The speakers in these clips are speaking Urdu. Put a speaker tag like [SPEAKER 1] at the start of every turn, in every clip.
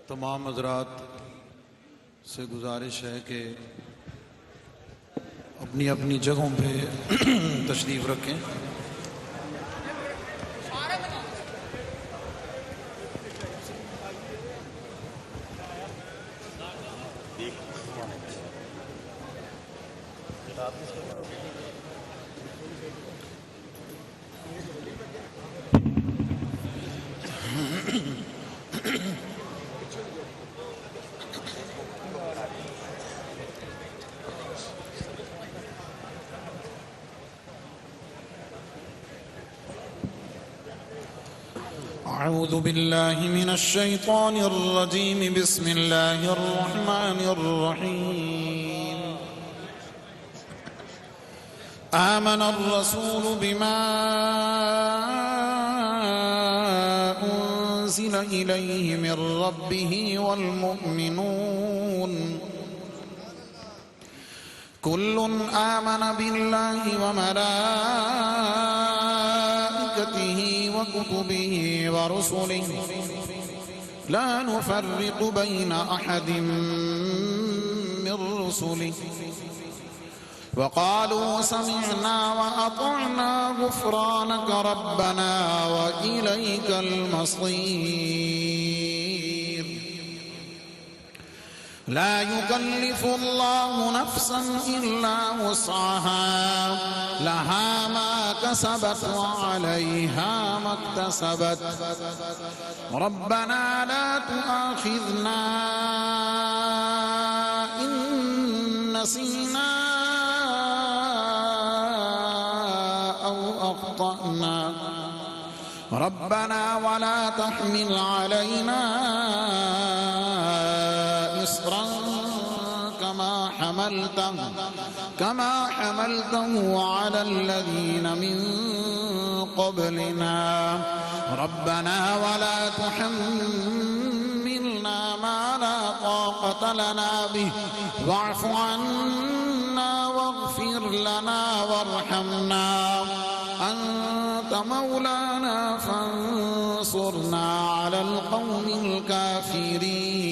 [SPEAKER 1] تمام حضرات سے گزارش ہے کہ اپنی اپنی جگہوں پہ تشریف رکھیں. أعوذ بالله من الشيطان الرجيم. بسم الله الرحمن الرحيم. آمن الرسول بما أنزل إليه من ربه والمؤمنون كل آمن بالله وملائكته وكتبه ورسله لا نفرق بين أحد من رسله وقالوا سمعنا وأطعنا غفرانك ربنا وإليك المصير. لا يكلف الله نفسا إلا وسعها لها ما كسبت وعليها ما اكتسبت ربنا لا تؤاخذنا إن نسينا أو أخطأنا ربنا ولا تحمل علينا إصرا كما حملته على الذين من قبلنا ربنا ولا تحملنا ما لا طاقة لنا به واعف عنا واغفر لنا وارحمنا أنت مولانا فانصرنا على القوم الكافرين.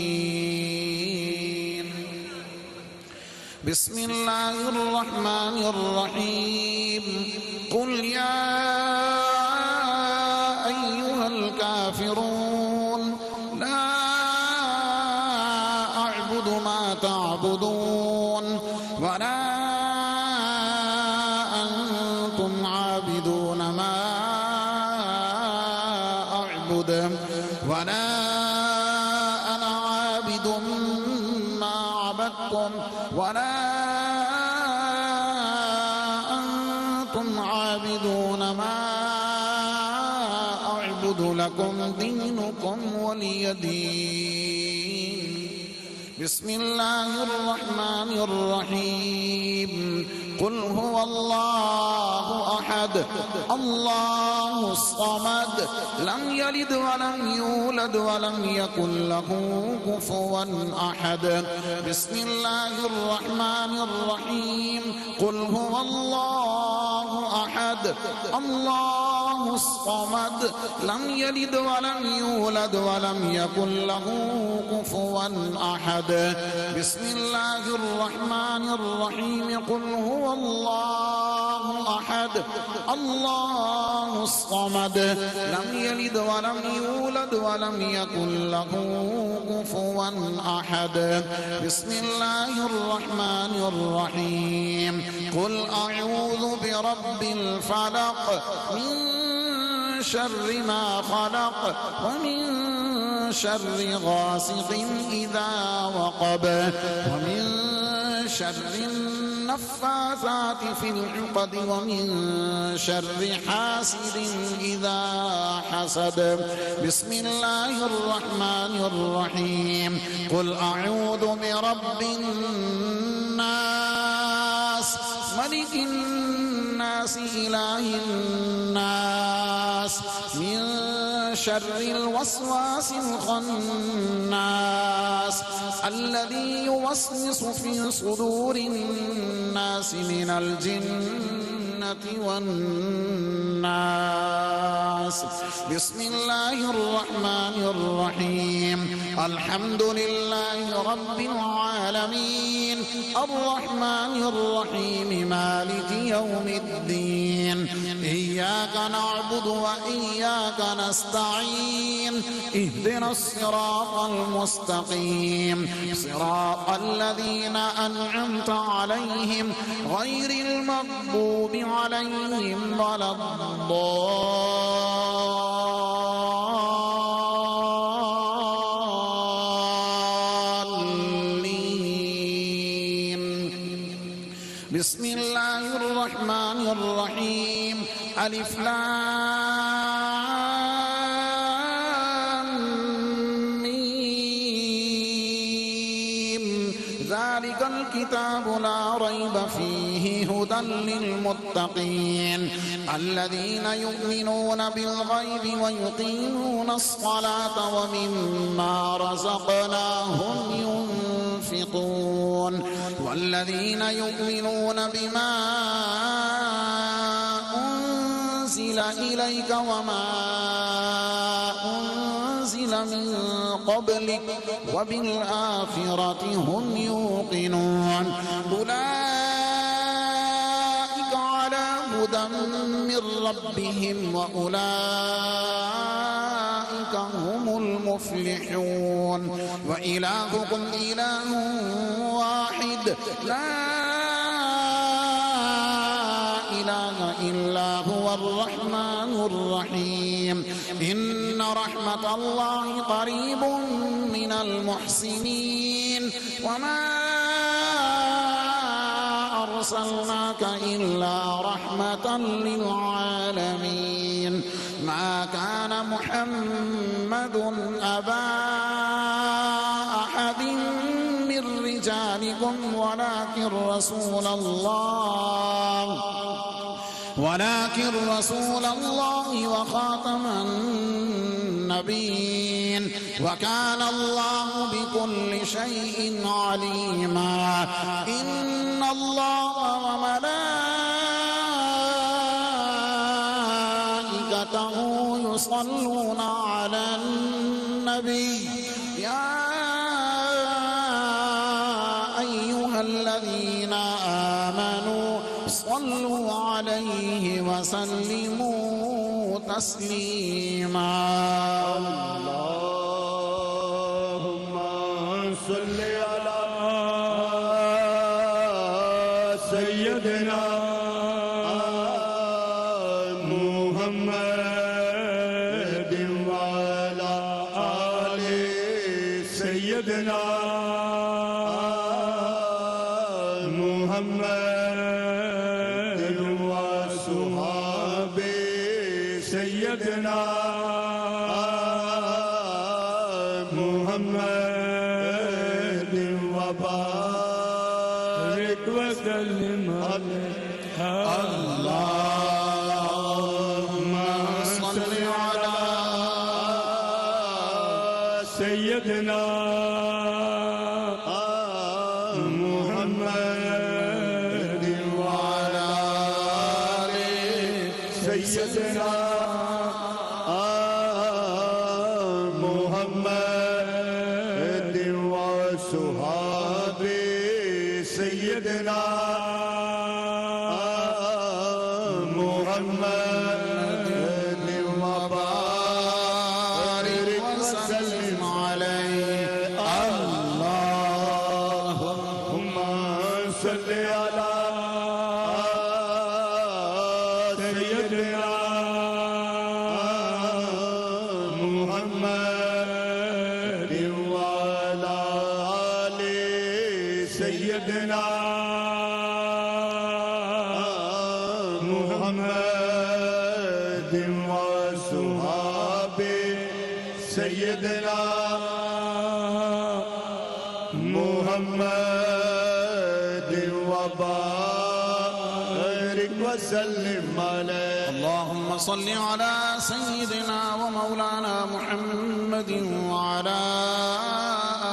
[SPEAKER 1] بسم الله الرحمن الرحيم. قل يا أيها الكافرون لا أعبد ما تعبدون ولا أنتم عابدون ما أعبد ولا أنا عابد ما عبدتم ولا أنتم عابدون ما أعبد لكم دينكم ولي دين. بسم الله الرحمن الرحيم. قل هو الله أحد الله الصمد لم يلد ولم يولد ولم يكن له كفوا أحد. بسم الله الرحمن الرحيم. قل هو الله أحد الله الصمد لم يلد ولم يولد ولم يكن له كفوا أحد. بسم الله الرحمن الرحيم. قل هو الله أحد الله الصمد لم يلد ولم يولد ولم يكن له كفوا أحد. بسم الله الرحمن الرحيم. قل أعوذ برب الفلق من شر ما خلق ومن شر غاسق إذا وقب ومن شر النفاثات في العقد ومن شر حاسد إذا حسد. بسم الله الرحمن الرحيم. قل أعوذ برب الناس ملك الناس إله الناس من شر الوسواس الخناس الذي يوسوس في صدور الناس من الجنة الجنة والناس. بسم الله الرحمن الرحيم. الحمد لله رب العالمين الرحمن الرحيم مالك يوم الدين. إياك نعبد وإياك نستعين. اهدنا الصراط المستقيم صراط الذين أنعمت عليهم غير المغضوب عليهم ولا الضالين. بسم الله الرحمن الرحيم. ألف لام ميم. ذلك الكتاب لا ريب فيه هدى للمتقين الذين يؤمنون بالغيب ويقيمون الصلاة ومما رزقناهم ينفقون والذين يؤمنون بما أنزل إليك وما أنزل من قبلك وبالآخرة هم يوقنون. أولئك على هدى من ربهم وأولئك هم المفلحون. وإلهكم إله واحد لا إله إلا هو الرحمن الرحيم. إن رحمة الله قريب من المحسنين. وما أرسلناك إلا رحمة للعالمين. ما كان محمد أبا أحد من رجالكم ولكن رسول الله وخاتم النبيين وكان الله بكل شيء عليما. إن الله وملائكته يصلون على النبي يا أيها الذين آمنوا صلوا عليه وسلموا تسليما.
[SPEAKER 2] اللهم صل على سيدنا محمد وعلى آل سيدنا محمد وصحابه سيدنا محمد وبارك وسلم عليه. اللهم صل على سيدنا محمد وعلى آل سيدنا محمد وصحابه سيدنا محمد وبارك وسلم عليه. اللهم صل على سيدنا محمد وعلى آل سيدنا محمد وصحابه سيدنا محمد وبارك وسلم عليه.
[SPEAKER 1] اللهم صل على سيدنا ومولانا محمد وعلى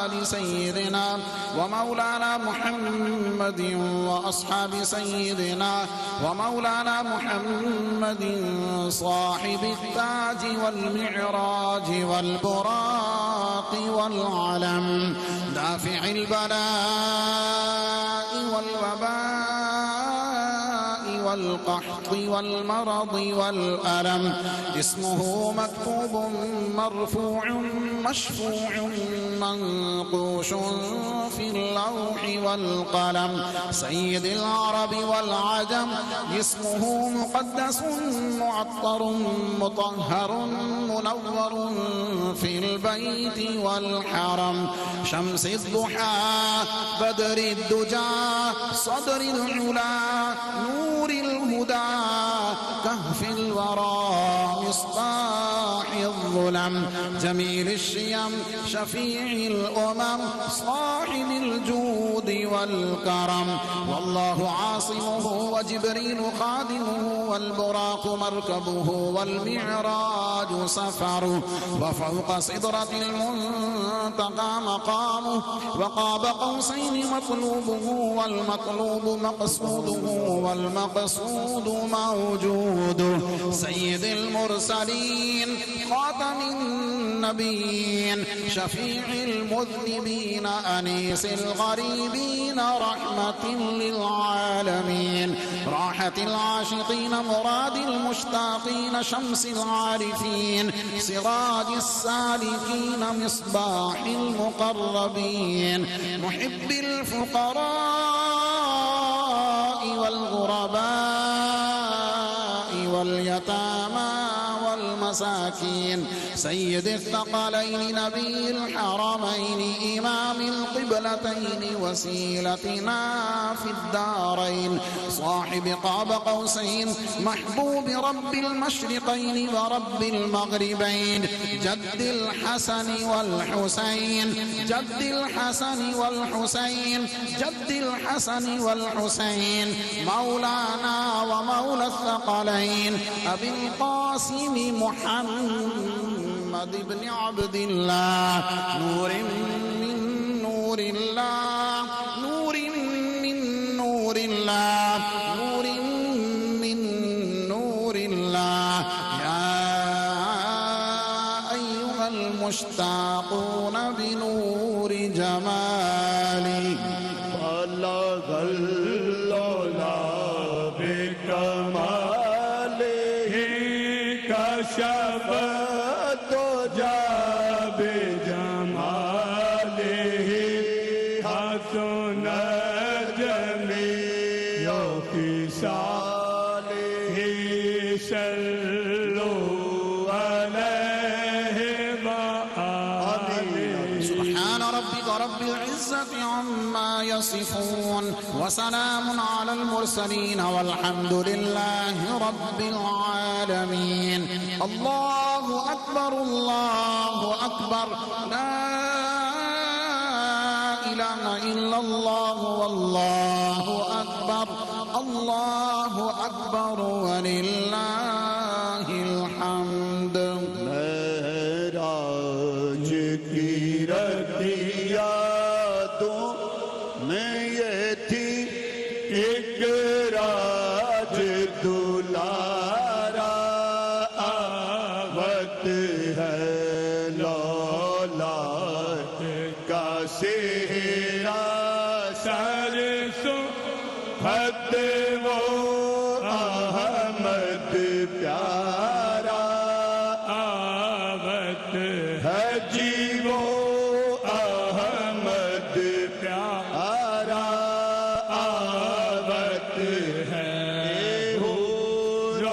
[SPEAKER 1] آل سيدنا ومولانا محمد وأصحاب سيدنا ومولانا محمد صاحب التاج والمعراج والبراق والعلم دافع البلاء والوباء والقحط والمرض والألم اسمه مكتوب مرفوع مشفوع منقوش في اللوح والقلم سيد العرب والعجم اسمه مقدس معطر مطهر منور في البيت والحرم شمس الضحى بدر الدجى صدر العلا نور الهدى كهف الورى مصباح الظلم جميل الشيم شفيع الأمم صاحب الجود والكرم والله عاصمه وجبريل خادمه والبراق مركبه والمعراج سفره وفوق سدرة المنتقى مقامه وقاب قوسين مطلوبه والمطلوب مقصوده والمقصود موجوده سيد المرسلين خاتم النبيين شفيع المذنبين أنيس الغريبين رحمة للعالمين راحة العاشقين مراد المشتاقين شمس العارفين سراج السالكين مصباح المقربين محب الفقراء والغرباء واليتامى والمساكين سيد الثقلين نبي الحرمين إمام القبلتين وسيلتنا في الدارين صاحب قاب قوسين محبوب رب المشرقين ورب المغربين جد الحسن والحسين جد الحسن والحسين جد الحسن والحسين مولانا ومولى الثقلين أبي القاسم محمد بن عبد الله نور من نور الله نور من نور الله نور من نور الله يا أيها المشتاقون بنور جمالي
[SPEAKER 2] بلغ اللولا بكماله كشف الدجى بجماله حسنت جميع خصاله صلوا عليه وآله
[SPEAKER 1] سبحان ربك رب العزة عما يصفون وسلام على المرسلين والحمد لله رب العالمين الله أكبر الله أكبر لا إله إلا الله والله أكبر الله أكبر ولله الحمد
[SPEAKER 2] معراج کی رتیا تو میں یہ تھی ایک راج دلارا آوت ہے لولا کا سہرا سر صحبت وہ احمد پیارا آوت ہے جی وہ احمد پیارا آوت ہے حور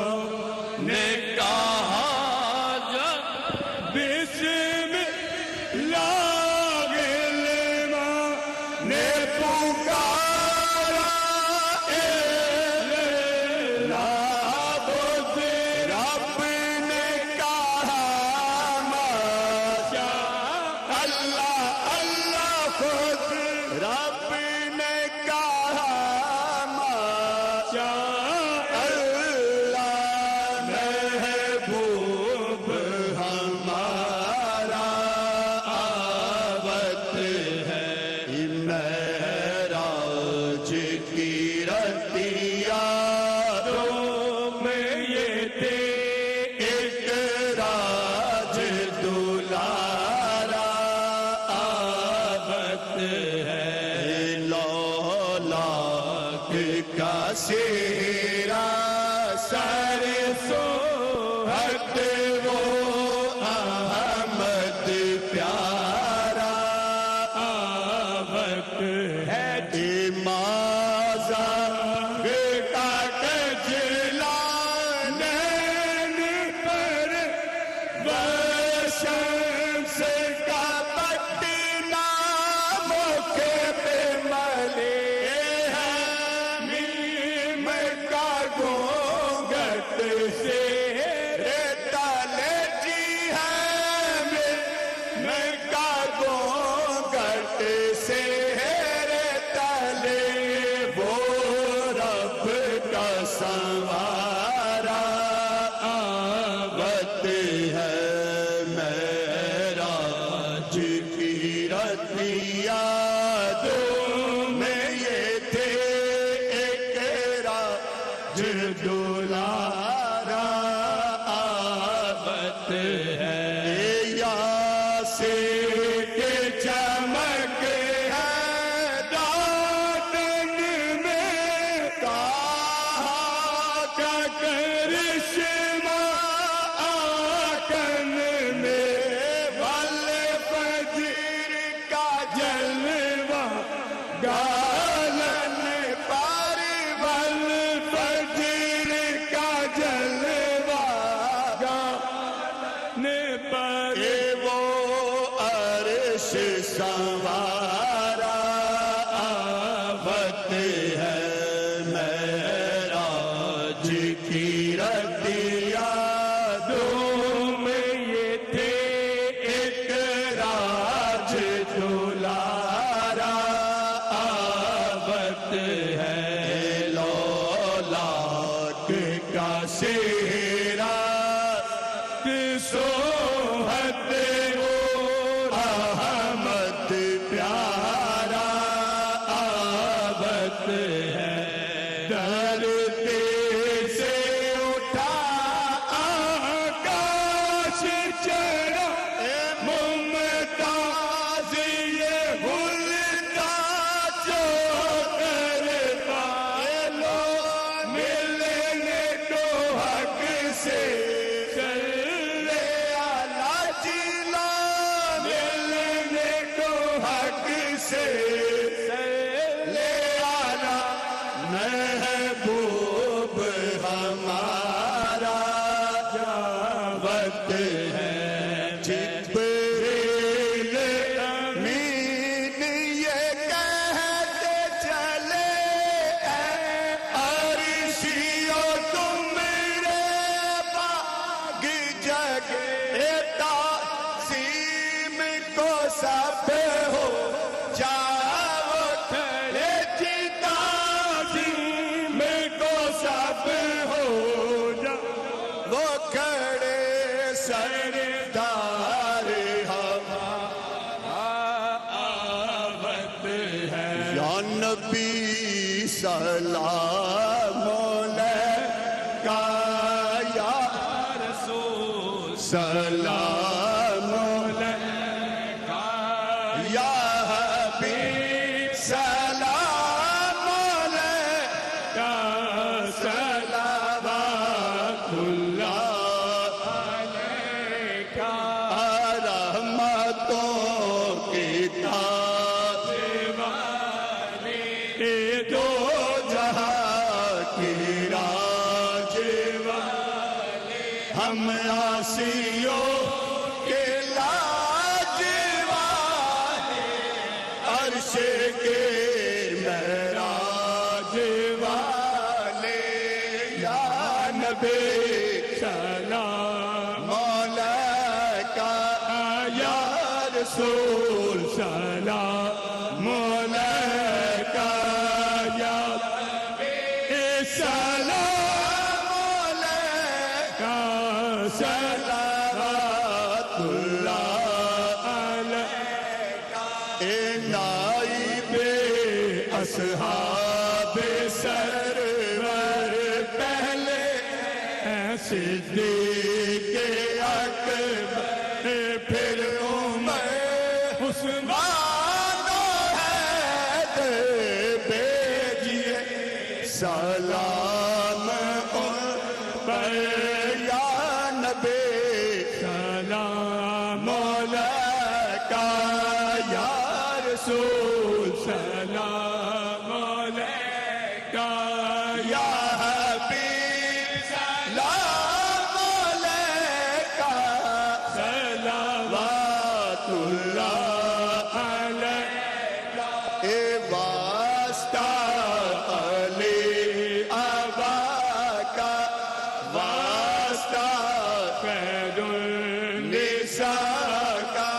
[SPEAKER 2] در صحبت وہ احمد پیارا وقت ہے مازا کا کجلا نین پر شمس کا پٹنا موقع پہ ملے ہیں میم کا گھونگھٹ سے تلے جی ہے میم کا گھونگھٹ سے تلے وہ رب کا سنوارا آوت ہے یادوں میں یہ تھے ایک راج دلارا آفت ہے یاسے کے چمک ہے دادن میں کہا کا کرشمہ آکن میں گالن پر ول فجر کا جلوہ گالن پر وہ عرش سنوارا آفت ہے معراج کی رتیا یادوں میں یہ تھے ایک راج دلارا ہے لولاک کا سہرا صحبت وہ احمد پیارا آفت ہے درد سے اٹھا آکاش چڑھا ممتاز یہ بھولتا جو محبوب ہمارا وقت ہے جبریل امین یہ کہتے چلے عرشیو تم رے باغ جگے تعظیم کو سب ہو جاؤ کھڑے سب ہو جا وہ کھڑے سردار ہمارا آفت ہے یا نبی سلام علیکہ یا رسول سلام علیکہ یا حبیب سلام علیکہ صلوات اللہ علیکہ رحمتوں کی تاج والی دو جہاں کی راج والی ہم عاصیوں کے لاج والے عرش کے معراج والے یا نبی سلام علیکہ یا رسول سلام علیکہ یا سلام علیکہ صلوات اللہ علیکہ نائب اصحاب سرور پہلے صدیق اکبر پھر عمر عثمان حیدر بھیجیے سلام پر یا نبی سلام علیکہ یا رسول سلام علیکہ یا حبیب سلام علیکہ صلوات اللہ علیکہ اے واسطہ علی ابا کا واسطہ خیر النساء کا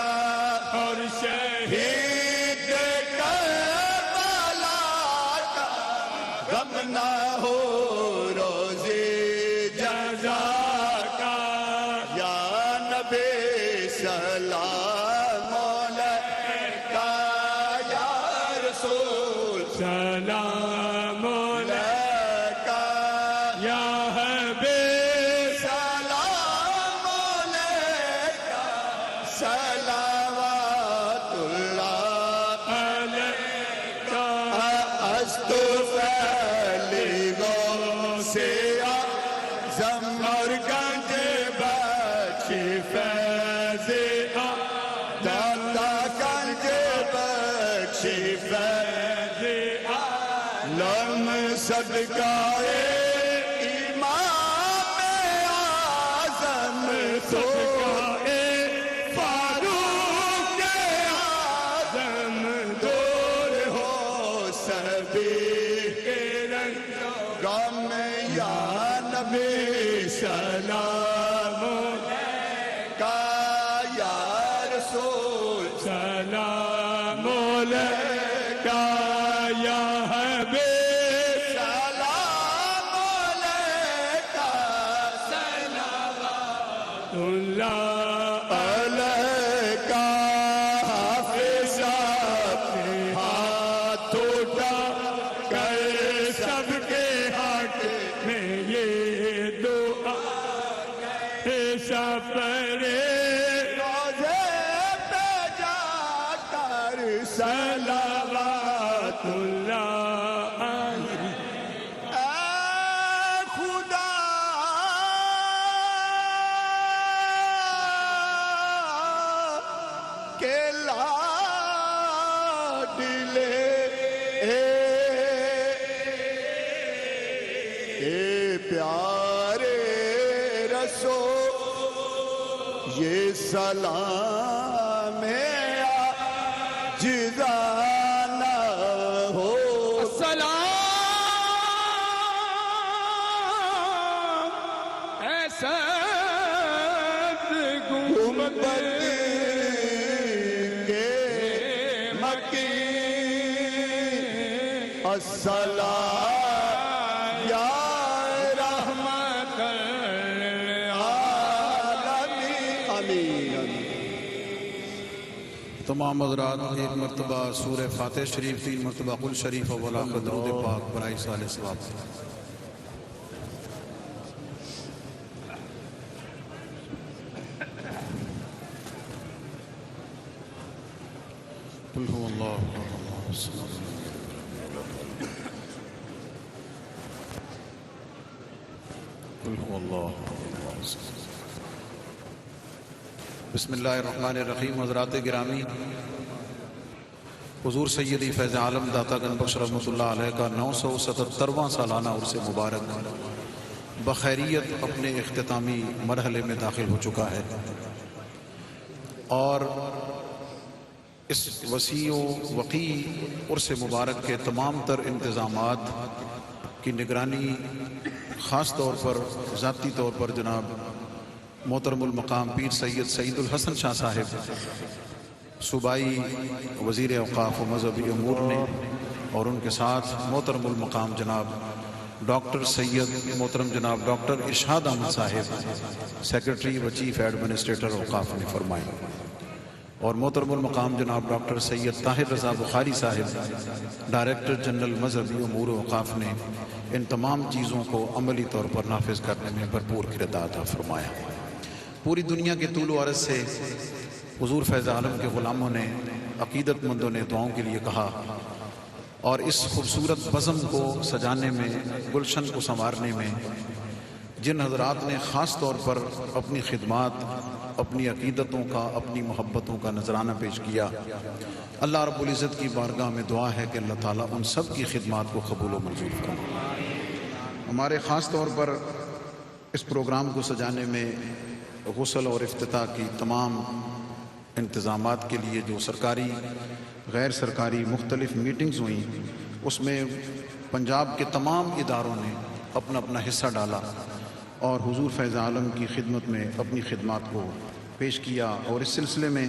[SPEAKER 2] اور شہید کربلا کا غم نہ ہو روزی جزا کا یا نبی سلام علیکہ یا رسول سلام علیکہ یا حبیب سلام علیکہ صلوات اللہ علیکہ استغفر سے زمر گنج بخشی فیض داتا گنج بخشی فیض لم صدقہ امام اعظم صدقہ فاروق اعظم دور ہو سبھی کے رنگ غم یا نبی سلام علیکہ یا رسول سلام علیکہ یا حبیب سلام علیکہ صلوات اللہ علیکہ حافظ اپنے ہاتھ اٹھا کر سب کے حق میں یہ دعا سفرے روزے پہ جا کر صلوات اللہ علیہ اے خدا کے لاڈلے اے پیارے رسول یہ سلام جزانا ہو
[SPEAKER 1] سلام اے سید
[SPEAKER 2] گنبد کے مکین السلام یا رحمت للعالمین آمین
[SPEAKER 1] تمام حضرات ایک مرتبہ سورہ فاتح شریف 3 مرتبہ قل شریف و ولاقہ درود پاک برائے صالح ثواب قل هو اللہ قل هو اللہ بسم اللہ الرحمن الرحیم حضرات گرامی حضور سیدی فیض عالم داتا گنج بخش رحمۃ اللہ علیہ کا 977واں سالانہ عرس مبارک بخیریت اپنے اختتامی مرحلے میں داخل ہو چکا ہے اور اس وسیع و وقیع عرس مبارک کے تمام تر انتظامات کی نگرانی خاص طور پر ذاتی طور پر جناب محترم المقام پیر سید سعید الحسن شاہ صاحب صوبائی وزیر اوقاف و مذہبی امور نے اور ان کے ساتھ محترم المقام جناب ڈاکٹر سید محترم جناب ڈاکٹر ارشاد احمد صاحب سیکرٹری و چیف ایڈمنسٹریٹر اوقاف نے فرمائی اور محترم المقام جناب ڈاکٹر سید طاہر رضا بخاری صاحب ڈائریکٹر جنرل مذہبی امور اوقاف نے ان تمام چیزوں کو عملی طور پر نافذ کرنے میں بھرپور کردار عطا فرمایا۔ پوری دنیا کے طول و عرض سے حضور فیض عالم کے غلاموں نے عقیدت مندوں نے دعاؤں کے لیے کہا اور اس خوبصورت بزم کو سجانے میں گلشن کو سنوارنے میں جن حضرات نے خاص طور پر اپنی خدمات، اپنی عقیدتوں کا، اپنی محبتوں کا نذرانہ پیش کیا، اللہ رب العزت کی بارگاہ میں دعا ہے کہ اللہ تعالیٰ ان سب کی خدمات کو قبول و منظور فرمائے۔ ہمارے خاص طور پر اس پروگرام کو سجانے میں غسل اور افتتاح کی تمام انتظامات کے لیے جو سرکاری غیر سرکاری مختلف میٹنگز ہوئیں، اس میں پنجاب کے تمام اداروں نے اپنا اپنا حصہ ڈالا اور حضور فیض عالم کی خدمت میں اپنی خدمات کو پیش کیا، اور اس سلسلے میں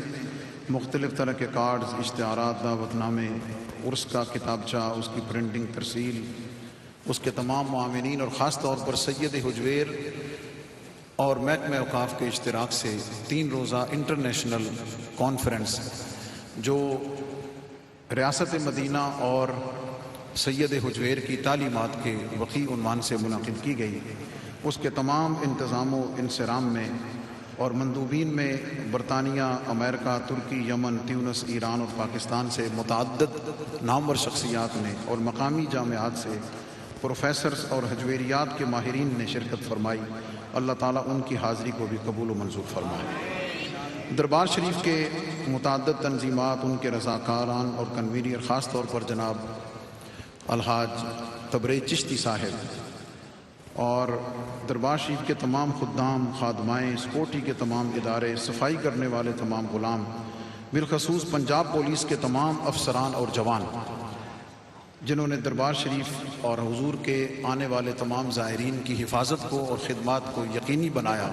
[SPEAKER 1] مختلف طرح کے کارڈز، اشتہارات، دعوت نامے، عرس کا کتابچہ، اس کی پرنٹنگ، ترسیل، اس کے تمام معاونین اور خاص طور پر سید حجویر اور محکمہ اوقاف کے اشتراک سے 3 روزہ انٹرنیشنل کانفرنس جو ریاست مدینہ اور سید حجویر کی تعلیمات کے وقی عنوان سے منعقد کی گئی، اس کے تمام انتظام و انصرام میں اور مندوبین میں برطانیہ، امریکہ، ترکی، یمن، تیونس، ایران اور پاکستان سے متعدد نامور شخصیات نے اور مقامی جامعات سے پروفیسرز اور حجویریات کے ماہرین نے شرکت فرمائی۔ اللہ تعالیٰ ان کی حاضری کو بھی قبول و منظور فرمائے۔ دربار شریف کے متعدد تنظیمات، ان کے رضاکاران اور کنوینر، خاص طور پر جناب الحاج تبریز چشتی صاحب اور دربار شریف کے تمام خدام، خادمائیں، سکورٹی کے تمام ادارے، صفائی کرنے والے تمام غلام، بالخصوص پنجاب پولیس کے تمام افسران اور جوان جنہوں نے دربار شریف اور حضور کے آنے والے تمام زائرین کی حفاظت کو اور خدمات کو یقینی بنایا،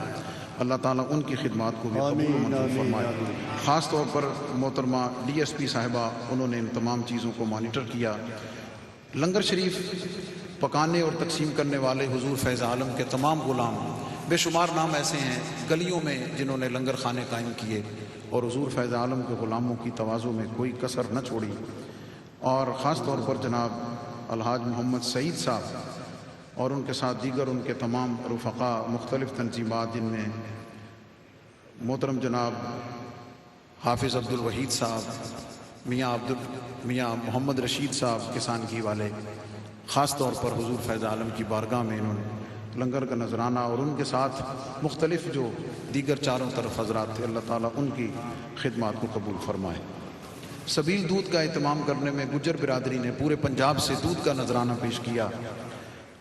[SPEAKER 1] اللہ تعالیٰ ان کی خدمات کو بھی قبول و منظور فرمائے۔ خاص طور پر محترمہ ڈی ایس پی صاحبہ، انہوں نے ان تمام چیزوں کو مانیٹر کیا۔ لنگر شریف پکانے اور تقسیم کرنے والے حضور فیض عالم کے تمام غلام، بے شمار نام ایسے ہیں گلیوں میں جنہوں نے لنگر خانے قائم کیے اور حضور فیض عالم کے غلاموں کی تواضع میں کوئی کسر نہ چھوڑی، اور خاص طور پر جناب الحاج محمد سعید صاحب اور ان کے ساتھ دیگر ان کے تمام رفقا، مختلف تنظیمات جن میں محترم جناب حافظ عبد الوحید صاحب، میاں محمد رشید صاحب کسان گھی والے، خاص طور پر حضور فیض عالم کی بارگاہ میں انہوں نے لنگر کا نذرانہ اور ان کے ساتھ مختلف جو دیگر چاروں طرف حضرات تھے، اللہ تعالیٰ ان کی خدمات کو قبول فرمائے۔ سبیل دودھ کا اہتمام کرنے میں گجر برادری نے پورے پنجاب سے دودھ کا نذرانہ پیش کیا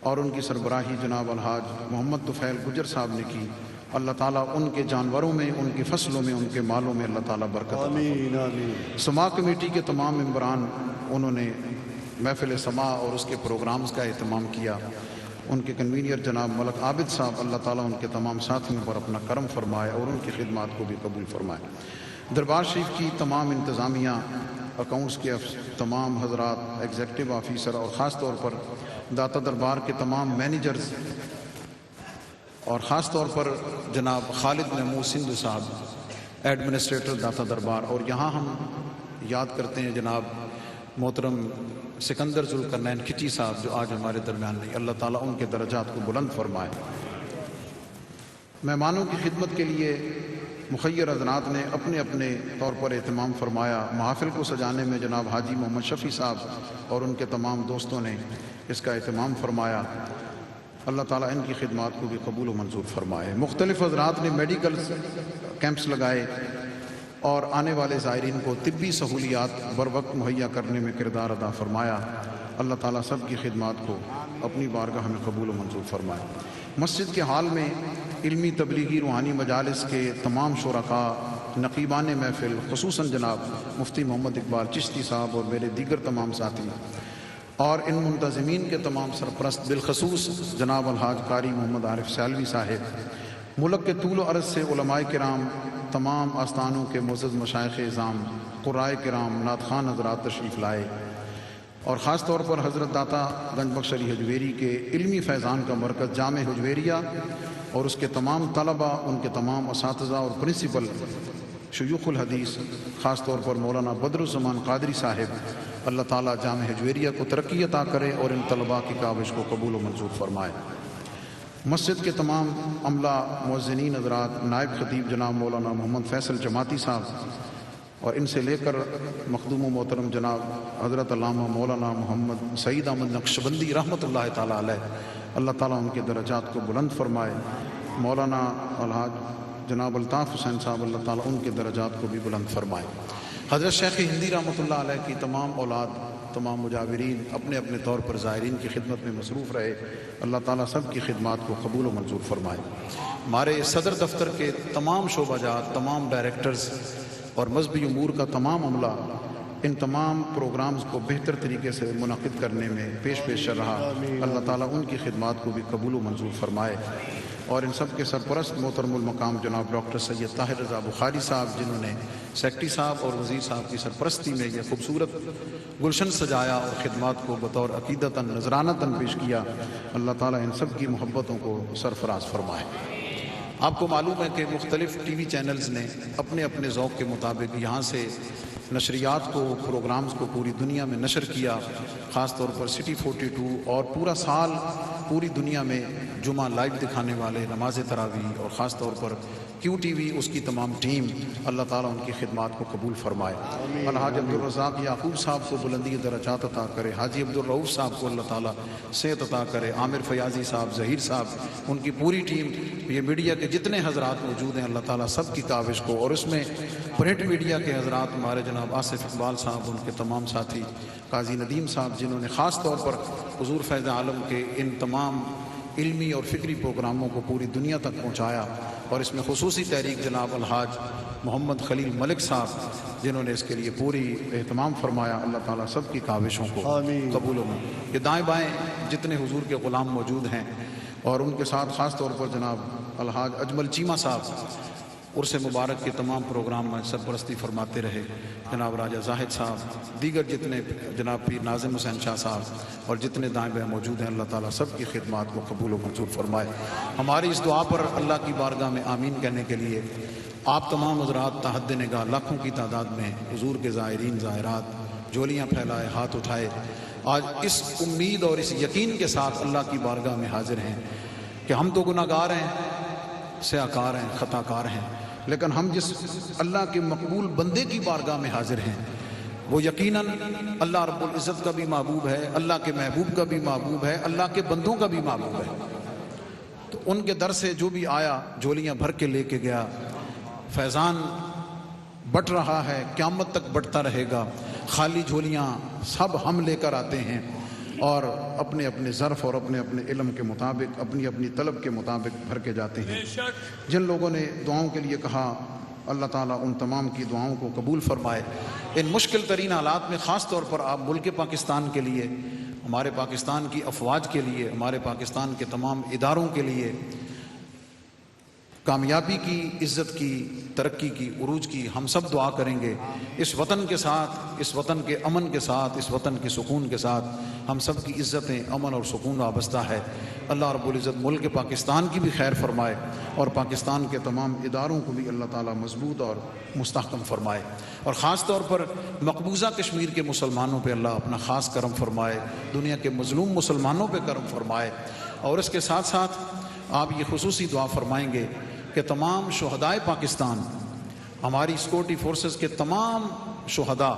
[SPEAKER 1] اور ان کی سربراہی جناب الحاج محمد طفیل گجر صاحب نے کی۔ اللہ تعالیٰ ان کے جانوروں میں، ان کی فصلوں میں، ان کے مالوں میں اللہ تعالیٰ برکت عطا فرمائے۔ سما کمیٹی کے تمام ممبران، انہوں نے محفل سما اور اس کے پروگرامز کا اہتمام کیا۔ ان کے کنوینر جناب ملک عابد صاحب، اللہ تعالیٰ ان کے تمام ساتھیوں پر اپنا کرم فرمائے اور ان کی خدمات کو بھی قبول فرمائے۔ دربار شریف کی تمام انتظامیہ، اکاؤنٹس کے تمام حضرات، ایگزیکٹو آفیسر اور خاص طور پر داتا دربار کے تمام مینیجرز اور خاص طور پر جناب خالد محمود سندھو صاحب، ایڈمنسٹریٹر داتا دربار، اور یہاں ہم یاد کرتے ہیں جناب محترم سکندر ذوالقرنین کھچی صاحب جو آج ہمارے درمیان نہیں، اللہ تعالیٰ ان کے درجات کو بلند فرمائے۔ مہمانوں کی خدمت کے لیے مخیر حضرات نے اپنے اپنے طور پر اہتمام فرمایا۔ محافل کو سجانے میں جناب حاجی محمد شفیع صاحب اور ان کے تمام دوستوں نے اس کا اہتمام فرمایا، اللہ تعالیٰ ان کی خدمات کو بھی قبول و منظور فرمائے۔ مختلف حضرات نے میڈیکل کیمپس لگائے اور آنے والے زائرین کو طبی سہولیات بر وقت مہیا کرنے میں کردار ادا فرمایا، اللہ تعالیٰ سب کی خدمات کو اپنی بارگاہ میں قبول و منظور فرمائے۔ مسجد کے حال میں علمی تبلیغی روحانی مجالس کے تمام شرکاء، نقیبان محفل، خصوصاً جناب مفتی محمد اقبال چشتی صاحب اور میرے دیگر تمام ساتھی اور ان منتظمین کے تمام سرپرست، بالخصوص جناب الحاج قاری محمد عارف سیالوی صاحب، ملک کے طول و عرض سے علماء کرام، تمام آستانوں کے معزز مشائخ اعظام، قرائے کرام، نعت خوان حضرات تشریف لائے، اور خاص طور پر حضرت داتا گنج بخش علی حجویری کے علمی فیضان کا مرکز جامع حجویریہ اور اس کے تمام طلبہ، ان کے تمام اساتذہ اور پرنسپل، شیوخ الحدیث، خاص طور پر مولانا بدر الزمان قادری صاحب، اللہ تعالیٰ جامع حجویریہ کو ترقی عطا کرے اور ان طلباء کی کاوش کو قبول و منظور فرمائے۔ مسجد کے تمام عملہ، مؤذنین حضرات، نائب خطیب جناب مولانا محمد فیصل جماعتی صاحب اور ان سے لے کر مخدوم و محترم جناب حضرت علامہ مولانا محمد سعید احمد نقشبندی رحمۃ اللہ تعالیٰ علیہ، اللہ تعالیٰ ان کے درجات کو بلند فرمائے۔ مولانا الحاج جناب الطاف حسین صاحب، اللہ تعالیٰ ان کے درجات کو بھی بلند فرمائے۔ حضرت شیخ ہندی رحمۃ اللہ علیہ کی تمام اولاد، تمام مجاورین اپنے اپنے طور پر زائرین کی خدمت میں مصروف رہے، اللہ تعالیٰ سب کی خدمات کو قبول و منظور فرمائے۔ ہمارے صدر دفتر کے تمام شعبہ جات، تمام ڈائریکٹرز اور مذہبی امور کا تمام عملہ ان تمام پروگرامز کو بہتر طریقے سے منعقد کرنے میں پیش رہا، اللہ تعالیٰ ان کی خدمات کو بھی قبول و منظور فرمائے۔ اور ان سب کے سرپرست محترم المقام جناب ڈاکٹر سید طاہر رضا بخاری صاحب، جنہوں نے سیکٹری صاحب اور وزیر صاحب کی سرپرستی میں یہ خوبصورت گلشن سجایا اور خدمات کو بطور عقیدتاً نذرانتاً پیش کیا، اللہ تعالیٰ ان سب کی محبتوں کو سرفراز فرمائے۔ آپ کو معلوم ہے کہ مختلف ٹی وی چینلز نے اپنے اپنے ذوق کے مطابق یہاں سے نشریات کو، پروگرامز کو پوری دنیا میں نشر کیا، خاص طور پر سٹی 42 اور پورا سال پوری دنیا میں جمعہ لائیو دکھانے والے نماز تراویح، اور خاص طور پر کیو ٹی وی اس کی تمام ٹیم، اللہ تعالیٰ ان کی خدمات کو قبول فرمائے۔ الحاج عبدالرزاق یعقوب صاحب کو بلندی درجات عطا کرے، حاجی عبدالرؤوف صاحب کو اللہ تعالیٰ صحت عطا کرے، عامر فیاضی صاحب، ظہیر صاحب، ان کی پوری ٹیم، یہ میڈیا کے جتنے حضرات موجود ہیں، اللہ تعالیٰ سب کی کاوش کو، اور اس میں پرنٹ میڈیا کے حضرات ہمارے جناب آصف اقبال صاحب، ان کے تمام ساتھی، قاضی ندیم صاحب، جنہوں نے خاص طور پر حضور فیض عالم کے ان تمام علمی اور فکری پروگراموں کو پوری دنیا تک پہنچایا، اور اس میں خصوصی تحریک جناب الحاج محمد خلیل ملک صاحب، جنہوں نے اس کے لیے پوری اہتمام فرمایا، اللہ تعالیٰ سب کی کاوشوں کو قبول ہو۔ یہ دائیں بائیں جتنے حضور کے غلام موجود ہیں، اور ان کے ساتھ خاص طور پر جناب الحاج اجمل چیمہ صاحب عرس مبارک کے تمام پروگرام میں سرپرستی فرماتے رہے، جناب راجہ زاہد صاحب، دیگر جتنے جناب پیر ناظم حسین شاہ صاحب اور جتنے دائیں بائیں موجود ہیں، اللہ تعالیٰ سب کی خدمات کو قبول و منظور فرمائے۔ ہماری اس دعا پر اللہ کی بارگاہ میں آمین کہنے کے لیے آپ تمام حضرات تحت نگاہ لاکھوں کی تعداد میں حضور کے زائرین زائرات جولیاں پھیلائے، ہاتھ اٹھائے، آج اس امید اور اس یقین کے ساتھ اللہ کی بارگاہ میں حاضر ہیں کہ ہم تو گناہ گار ہیں، سیاکار ہیں، خطا کار ہیں، لیکن ہم جس اللہ کے مقبول بندے کی بارگاہ میں حاضر ہیں، وہ یقیناً اللہ رب العزت کا بھی محبوب ہے، اللہ کے محبوب کا بھی محبوب ہے، اللہ کے بندوں کا بھی محبوب ہے۔ تو ان کے در سے جو بھی آیا، جولیاں بھر کے لے کے گیا، فیضان بٹ رہا ہے، قیامت تک بٹتا رہے گا، خالی جھولیاں سب ہم لے کر آتے ہیں، اور اپنے اپنے ظرف اور اپنے اپنے علم کے مطابق، اپنی اپنی طلب کے مطابق بھر کے جاتے ہیں۔ جن لوگوں نے دعاؤں کے لیے کہا، اللہ تعالیٰ ان تمام کی دعاؤں کو قبول فرمائے۔ ان مشکل ترین حالات میں خاص طور پر آپ ملک پاکستان کے لیے، ہمارے پاکستان کی افواج کے لیے، ہمارے پاکستان کے تمام اداروں کے لیے کامیابی کی، عزت کی، ترقی کی، عروج کی ہم سب دعا کریں گے۔ اس وطن کے ساتھ، اس وطن کے امن کے ساتھ، اس وطن کے سکون کے ساتھ ہم سب کی عزتیں، امن اور سکون وابستہ ہے۔ اللہ رب العزت ملک پاکستان کی بھی خیر فرمائے، اور پاکستان کے تمام اداروں کو بھی اللہ تعالیٰ مضبوط اور مستحکم فرمائے، اور خاص طور پر مقبوضہ کشمیر کے مسلمانوں پہ اللہ اپنا خاص کرم فرمائے، دنیا کے مظلوم مسلمانوں پہ کرم فرمائے۔ اور اس کے ساتھ ساتھ آپ یہ خصوصی دعا فرمائیں گے کہ تمام شہدائے پاکستان، ہماری سیکورٹی فورسز کے تمام شہداء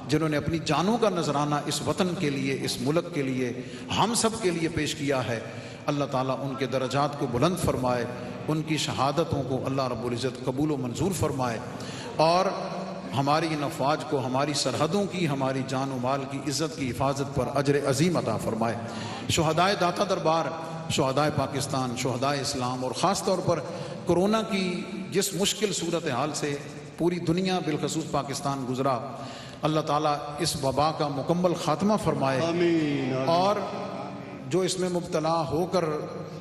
[SPEAKER 1] جنہوں نے اپنی جانوں کا نذرانہ اس وطن کے لیے، اس ملک کے لیے، ہم سب کے لیے پیش کیا ہے، اللہ تعالیٰ ان کے درجات کو بلند فرمائے، ان کی شہادتوں کو اللہ رب العزت قبول و منظور فرمائے، اور ہماری ان افواج کو ہماری سرحدوں کی، ہماری جان و مال کی عزت کی حفاظت پر اجر عظیم عطا فرمائے۔ شہدائے داتا دربار، شہدائے پاکستان، شہدائے اسلام، اور خاص طور پر کرونا کی جس مشکل صورتحال سے پوری دنیا بالخصوص پاکستان گزرا، اللہ تعالیٰ اس وبا کا مکمل خاتمہ فرمائے،
[SPEAKER 2] آمین۔
[SPEAKER 1] اور جو اس میں مبتلا ہو کر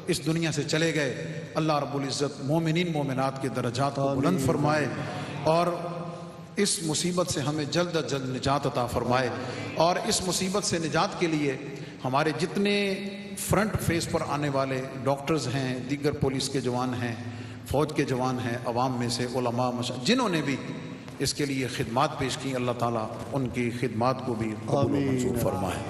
[SPEAKER 1] اس دنیا سے چلے گئے، اللہ رب العزت مومنین مومنات کے درجات کو بلند فرمائے، اور اس مصیبت سے ہمیں جلد از جلد نجات عطا فرمائے۔ اور اس مصیبت سے نجات کے لیے ہمارے جتنے فرنٹ فیس پر آنے والے ڈاکٹرز ہیں، دیگر پولیس کے جوان ہیں، فوج کے جوان ہیں، عوام میں سے علماء، جنہوں نے بھی اس کے لیے خدمات پیش کی، اللہ تعالیٰ ان کی خدمات کو بھی قبول و منظور فرمائے۔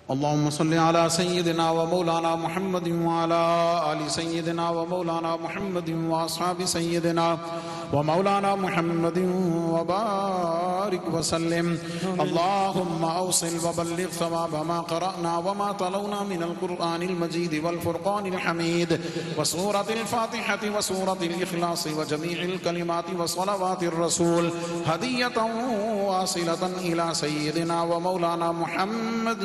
[SPEAKER 1] اللهم صل على سيدنا ومولانا محمد وعلى آل سيدنا ومولانا محمد وأصحاب سيدنا ومولانا محمد وبارك وسلم. اللهم أوصل وبلغ ثواب ما قرأنا وما تلونا من القرآن المجيد والفرقان الحميد وسورة الفاتحة وسورة الإخلاص وجميع الكلمات وصلوات الرسول هدية واصلة إلى سيدنا ومولانا محمد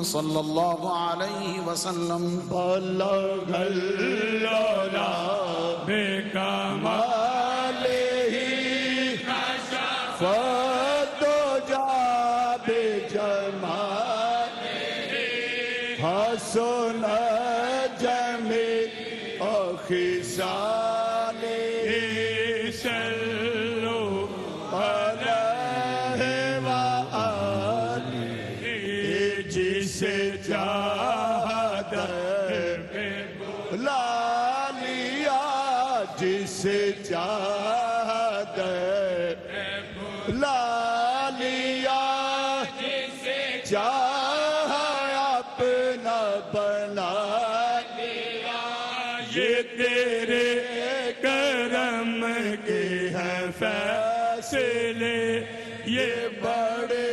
[SPEAKER 1] صلى الله عليه وسلم.
[SPEAKER 2] بلغ العلا بكماله كشف الدجى بجماله حسن جميع خصاله صلوا عليه وآله جسے چاہت لا لیا جسے چاہت لا لیا جسے چاہ اپنا بنا لیا. یہ تیرے کرم کے ہیں فیصلے یہ بڑے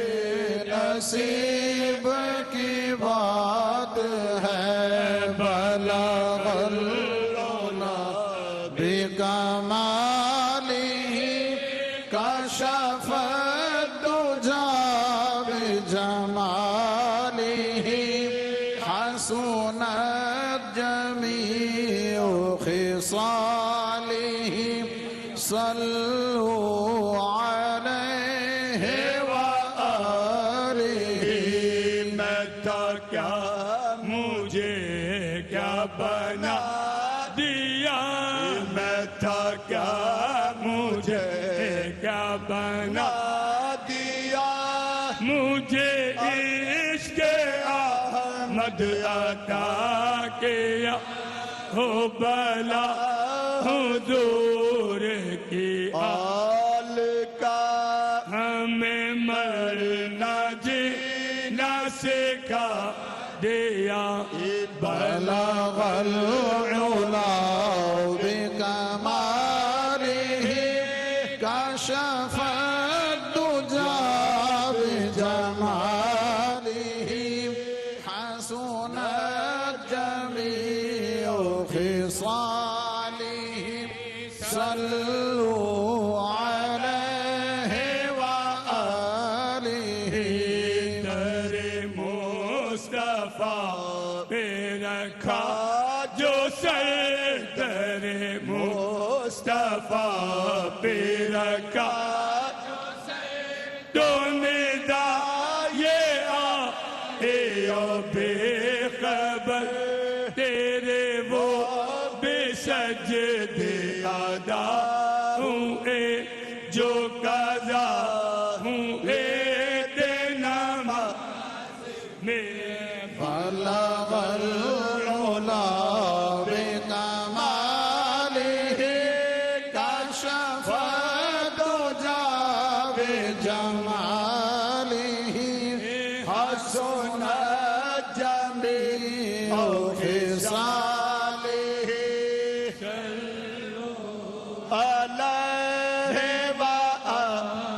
[SPEAKER 1] نصیب کی بات ہے. بلغ العلا بکمالہ کشف الدجى بجمالہ حسنت جمیع خصالہ صلوا علیہ وآلہ.
[SPEAKER 2] میں تھا کیا مجھے کیا بنا دیا میں تھا کیا مجھے کیا بنا دیا مجھے عشق احمد عطا کیا ہو بلا حضور کی آل کا ہمیں مرنا جینا سکھا دیا.
[SPEAKER 1] بلغ العلا بکمالہ کشف الدجى بجمالہ حسنت جمیع خصالہ صلوا علیہ وآلہ.
[SPEAKER 2] در مصطفیٰ پہ رکھا جو سر در مصطفیٰ پہ رکھا تو ندا یہ آئے او بے خبر تیرے وہ بے سجدے ادا ہوئے جو قضا ہوئے تے نماز میں.
[SPEAKER 1] بلغ العلا بکمالہ کشف الدجى بجمالہ حسنت جمیع خصالہ علیہ وآلہ.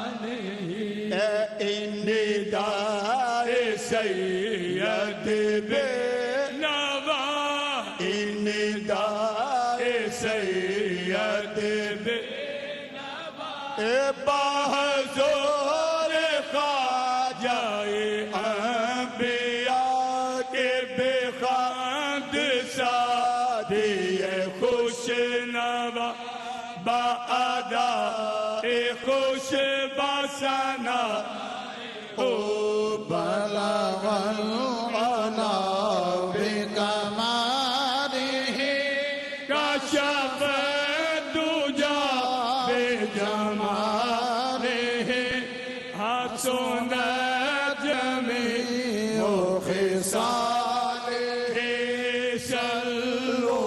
[SPEAKER 2] اندائے سید بے نوا اندائے سید بے بحضور خواجہ انبیاء کے بے خواند سادی خوش نوا با ادا خوش باسنا او
[SPEAKER 1] بلغ العلا بکمالہ
[SPEAKER 2] کشف الدجى بجمالہ حسنت جمیع
[SPEAKER 1] خصالہ
[SPEAKER 2] صلوا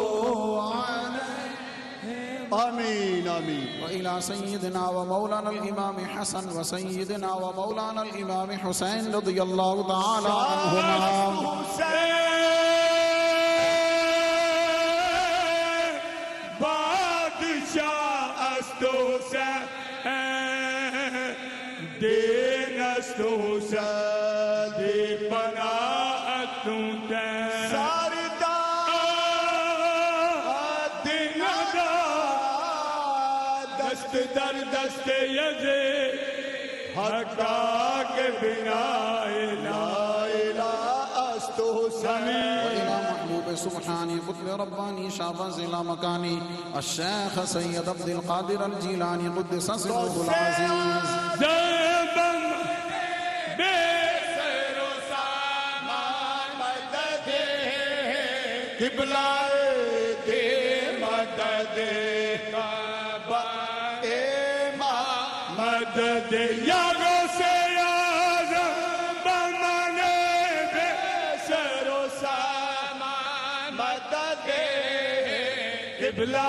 [SPEAKER 1] آمین آمین. وإلى سيدنا ومولانا الإمام حسن وسيدنا ومولانا الإمام حسين رضي الله تعالى عنهما.
[SPEAKER 2] بادشاہ است حسین دین است حسین دی پناہتوں تے دین دا دست در دست یزے حقا کے بنا لا الہ است حسین
[SPEAKER 1] وإلى محبوب سبحاني قطب رباني شافز إلى مكاني الشيخ سيد عبد القادر الجيلاني قدس سره العزيز
[SPEAKER 2] زبم بے سر و سامان مدد قبلہ دے مدد کعبہ امام مدد یا غوث اعظم بمانے بے سر و سامان مدد قبلہ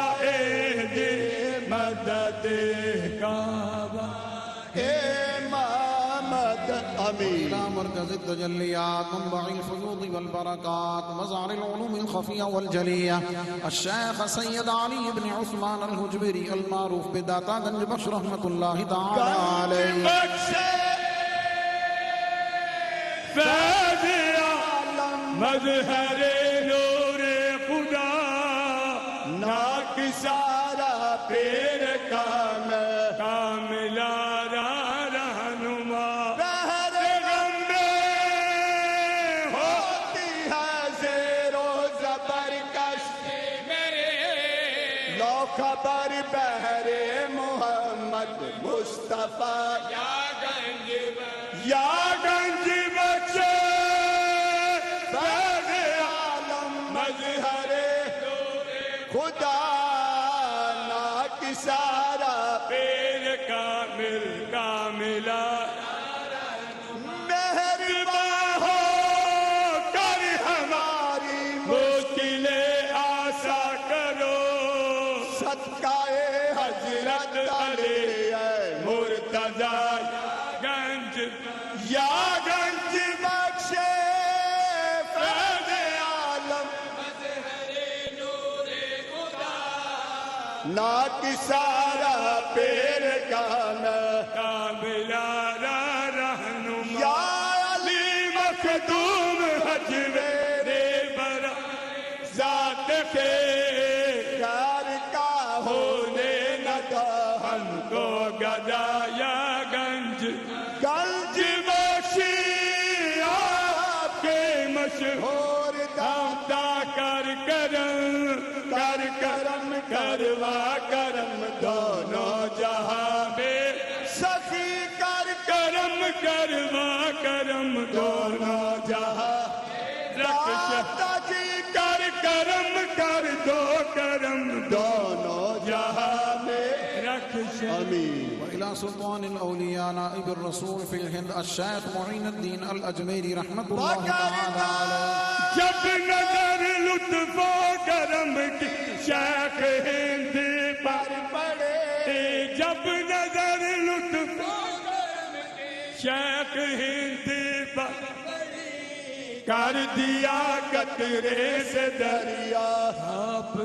[SPEAKER 2] دے مدد کعبہ
[SPEAKER 1] إلى مركز التجليات منبع الفيوض والبركات مزار العلوم الخفية والجلية الشيخ سيد علي بن عثمان الهجبري المعروف بداتا گنج بخش رحمة الله تعالى عليه
[SPEAKER 2] مظہر نور خدا ناکسارا پیر کاملا رہنما پیغم میں ہوتی ہے زیر و زبر کشتی میرے لو خبر بہر محمد مصطفیٰ یا گنج بخشے خدا ناکسارا پیر کامل کاملا مہرباں ہو کر ہماری مشکلیں آسا کرو صدقہ حضرت علی مرتضیٰ گنج یا گنج بخشے ناکسارا پیر کاملا رہنما یا علی مخدوم حجویر برا ذات کے کار کا ہونے نہ دو ہم کو گدا یا گنج بخشی آپ کے مشہور دادا کر کرم کروا کرم دونوں جہاں میں سخی کرم کروا کرم دونوں جہاں دادا جی کرم کر دو کرم دونوں جہاں میں رکھ آمین
[SPEAKER 1] وإلى سلطان الأولياء نائب الرسول في الهند الشيخ معين الدين الأجميري رحمة الله تعالى عليه
[SPEAKER 2] جب نظر لطف و کرم کی شیخ ہند پر پڑے جب نظر لطف و کرم کی شیخ ہند پر کر دیا قطرے سے دریا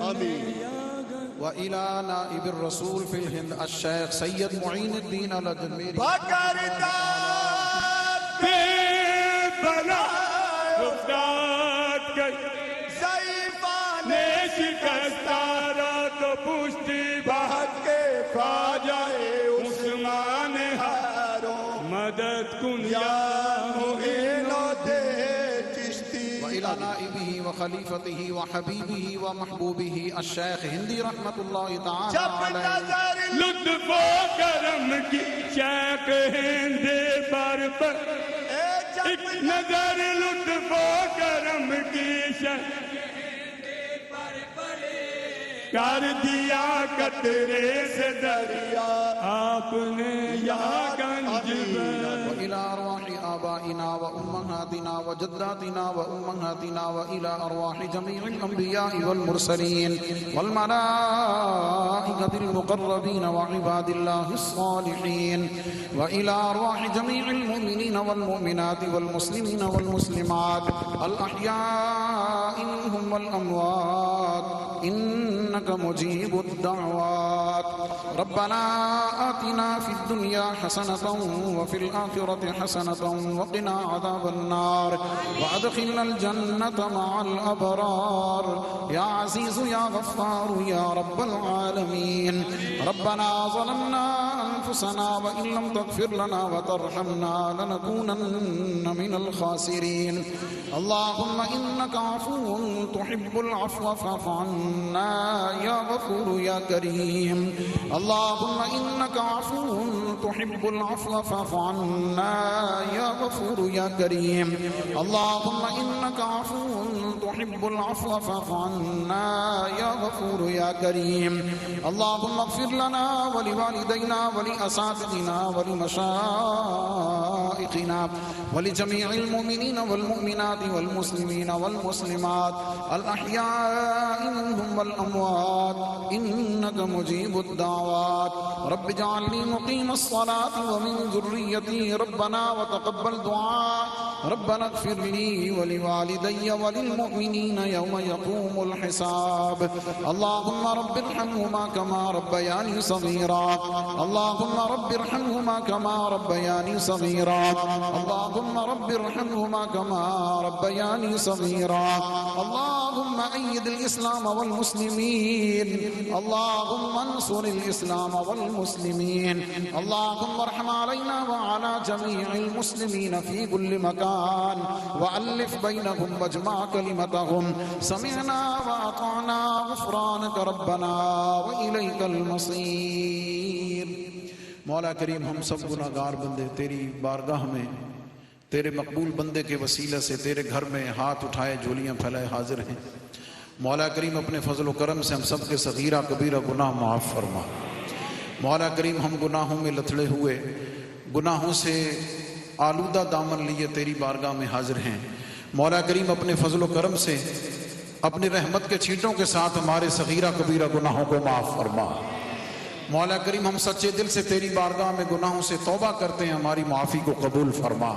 [SPEAKER 2] آمین
[SPEAKER 1] وإلى نائب الرسول في الهند الشيخ سيد معين الدين الأجميري
[SPEAKER 2] بکردہ بے بنا افتاد گئی ضعیفان شکستارا تو پوچھتی بہت کے خواجہ عثمان ہاروں مدد کن یا معینو دے چشتی
[SPEAKER 1] وإلى نائبه وخليفته وحبيبه ومحبوبه الشيخ هندي رحمة الله تعالى
[SPEAKER 2] جب
[SPEAKER 1] عليه
[SPEAKER 2] نظر لطف و کرم کی شیخ ہند پر ایک نظر لطف و کرم کی شیخ کر دیا قطرے سے دریا آپ نے یا گنج
[SPEAKER 1] وإلى أرواح آبائنا وأمهاتنا وجداتنا وأمهاتنا وإلى أرواح جميع الأنبياء والمرسلين والملائكة المقربين وعباد الله الصالحين وإلى أرواح جميع المؤمنين والمؤمنات والمسلمين والمسلمات الأحياء منهم والأموات إنك مجيب الدعوات ربنا آتنا في الدنيا حسنة وفي الآخرة حسنة وقنا عذاب النار وأدخلنا الجنة مع الأبرار يا عزيز يا غفار يا رب العالمين. ربنا ظلمنا أنفسنا وإن لم تغفر لنا وترحمنا لنكونن من الخاسرين. اللهم إنك عفو تحب العفو فاعف عنا يا غفور يا كريم. اللهم إنك عفو تحب العفو فاعف عنا يا غفور يا كريم. اللهم إنك عفو تحب العفو فاعف عنا يا غفور يا كريم. اللهم اغفر لنا ولوالدينا ولأساتذتنا ولمشائخنا ولجميع المؤمنين والمؤمنات والمسلمين والمسلمات الأحياء منهم والأموات إنك مجيب الدعوات. رب اجعلني مقيم الصلاة ومن ذريتي ربنا وتقبل دعاء. ربنا اغفر لي ولوالدي وللمؤمنين يوم يقوم الحساب. اللهم رب ارحمهما كما ربياني صغيرا. اللهم رب ارحمهما كما ربياني صغيرا. اللهم رب ارحمهما كما ربياني صغيرا. اللهم أيد الإسلام والمسلمين. اللهم انصر الإسلام والمسلمين. اللهم ارحم علينا وعلى جميع المسلمين في كل مكان وألف بينهم واجمع كلمتهم. سمعنا وأطعنا غفرانك ربنا وإليك المصير. مولا کریم ہم سب گناہگار بندے تیری بارگاہ میں تیرے مقبول بندے کے وسیلہ سے تیرے گھر میں ہاتھ اٹھائے جھولیاں پھیلائے حاضر ہیں. مولا کریم اپنے فضل و کرم سے ہم سب کے صغیرہ کبیرہ گناہ معاف فرما. مولا کریم ہم گناہوں میں لتھڑے ہوئے گناہوں سے آلودہ دامن لیے تیری بارگاہ میں حاضر ہیں. مولا کریم اپنے فضل و کرم سے اپنی رحمت کے چھینٹوں کے ساتھ ہمارے صغیرہ کبیرہ گناہوں کو معاف فرما. مولا کریم ہم سچے دل سے تیری بارگاہ میں گناہوں سے توبہ کرتے ہیں, ہماری معافی کو قبول فرما.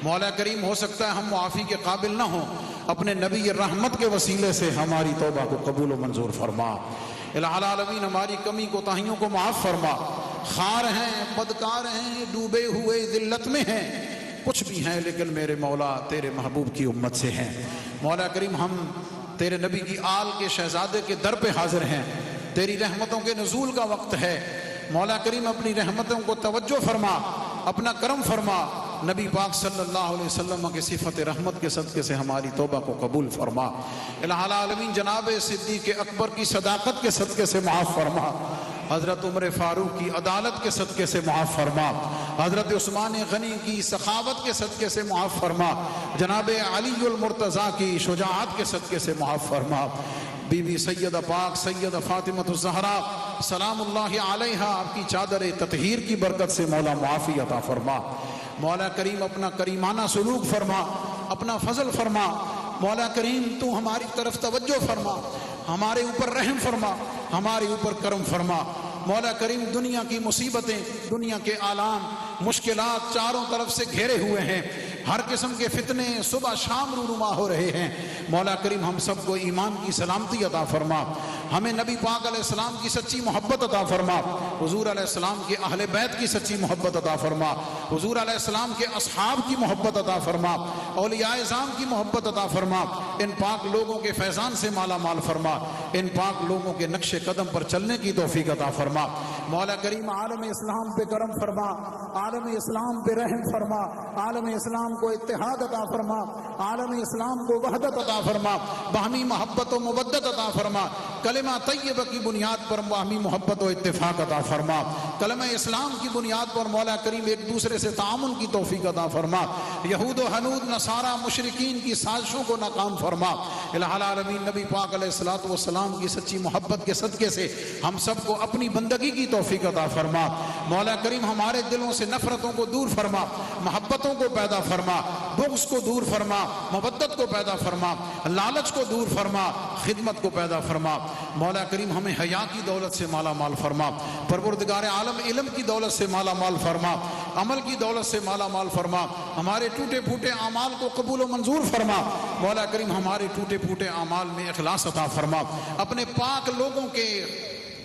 [SPEAKER 1] مولا کریم ہو سکتا ہے ہم معافی کے قابل نہ ہوں, اپنے نبی رحمت کے وسیلے سے ہماری توبہ کو قبول و منظور فرما. الہ العالمین ہماری کمی کوتاہیوں کو معاف فرما. خار ہیں, بدکار ہیں, ڈوبے ہوئے ذلت میں ہیں, کچھ بھی ہیں لیکن میرے مولا تیرے محبوب کی امت سے ہیں. مولا کریم ہم تیرے نبی کی آل کے شہزادے کے در پہ حاضر ہیں. تیری رحمتوں کے نزول کا وقت ہے. مولا کریم اپنی رحمتوں کو توجہ فرما, اپنا کرم فرما. نبی پاک صلی اللہ علیہ وسلم کی صفت رحمت کے صدقے سے ہماری توبہ کو قبول فرما. الہ العالمین جناب صدیق اکبر کی صداقت کے صدقے سے معاف فرما. حضرت عمر فاروق کی عدالت کے صدقے سے معاف فرما. حضرت عثمان غنی کی سخاوت کے صدقے سے معاف فرما. جناب علی المرتضیٰ کی شجاعت کے صدقے سے معاف فرما. بی بی سیدہ پاک سیدہ فاطمہ الزہرا سلام اللہ علیہا آپ کی چادر تطہیر کی برکت سے مولا معافی عطا فرما. مولا کریم اپنا کریمانہ سلوک فرما, اپنا فضل فرما. مولا کریم تو ہماری طرف توجہ فرما, ہمارے اوپر رحم فرما, ہمارے اوپر کرم فرما. مولا کریم دنیا کی مصیبتیں, دنیا کے آلام, مشکلات چاروں طرف سے گھیرے ہوئے ہیں. ہر قسم کے فتنے صبح شام رونما ہو رہے ہیں. مولا کریم ہم سب کو ایمان کی سلامتی عطا فرما. ہمیں نبی پاک علیہ السلام کی سچی محبت عطا فرما. حضور علیہ السلام کے اہل بیت کی سچی محبت عطا فرما. حضور علیہ السلام کے اصحاب کی محبت عطا فرما. اولیاء اعظام کی محبت عطا فرما. ان پاک لوگوں کے فیضان سے مالا مال فرما. ان پاک لوگوں کے نقش قدم پر چلنے کی توفیق عطا فرما. مولا کریم عالم اسلام پہ کرم فرما, عالم اسلام پہ رحم فرما, عالم اسلام کو اتحاد عطا فرما, عالم اسلام کو وحدت عطا فرما, باہمی محبت و مودت عطا فرما. کلمہ طیبہ کی بنیاد پر باہمی محبت و اتفاق عطا فرما. کلمہ اسلام کی بنیاد پر مولا کریم ایک دوسرے سے تعاون کی توفیق عطا فرما. یہود و ہنود نصارہ مشرکین کی سازشوں کو ناکام فرما. الہ العالمین نبی پاک علیہ الصلوۃ والسلام کی سچی محبت کے صدقے سے ہم سب کو اپنی بندگی کی توفیق عطا فرما. مولا کریم ہمارے دلوں سے نفرتوں کو دور فرما, محبتوں کو پیدا فرما, بغض کو دور فرما, مودت کو پیدا فرما, لالچ کو دور فرما, خدمت کو پیدا فرما. مولا کریم ہمیں حیا کی دولت سے مالا مال فرما. پروردگار عالم علم کی دولت سے مالا مال فرما, عمل کی دولت سے مالا مال فرما. ہمارے ٹوٹے پھوٹے اعمال کو قبول و منظور فرما. مولا کریم ہمارے ٹوٹے پھوٹے اعمال میں اخلاص عطا فرما. اپنے پاک لوگوں کے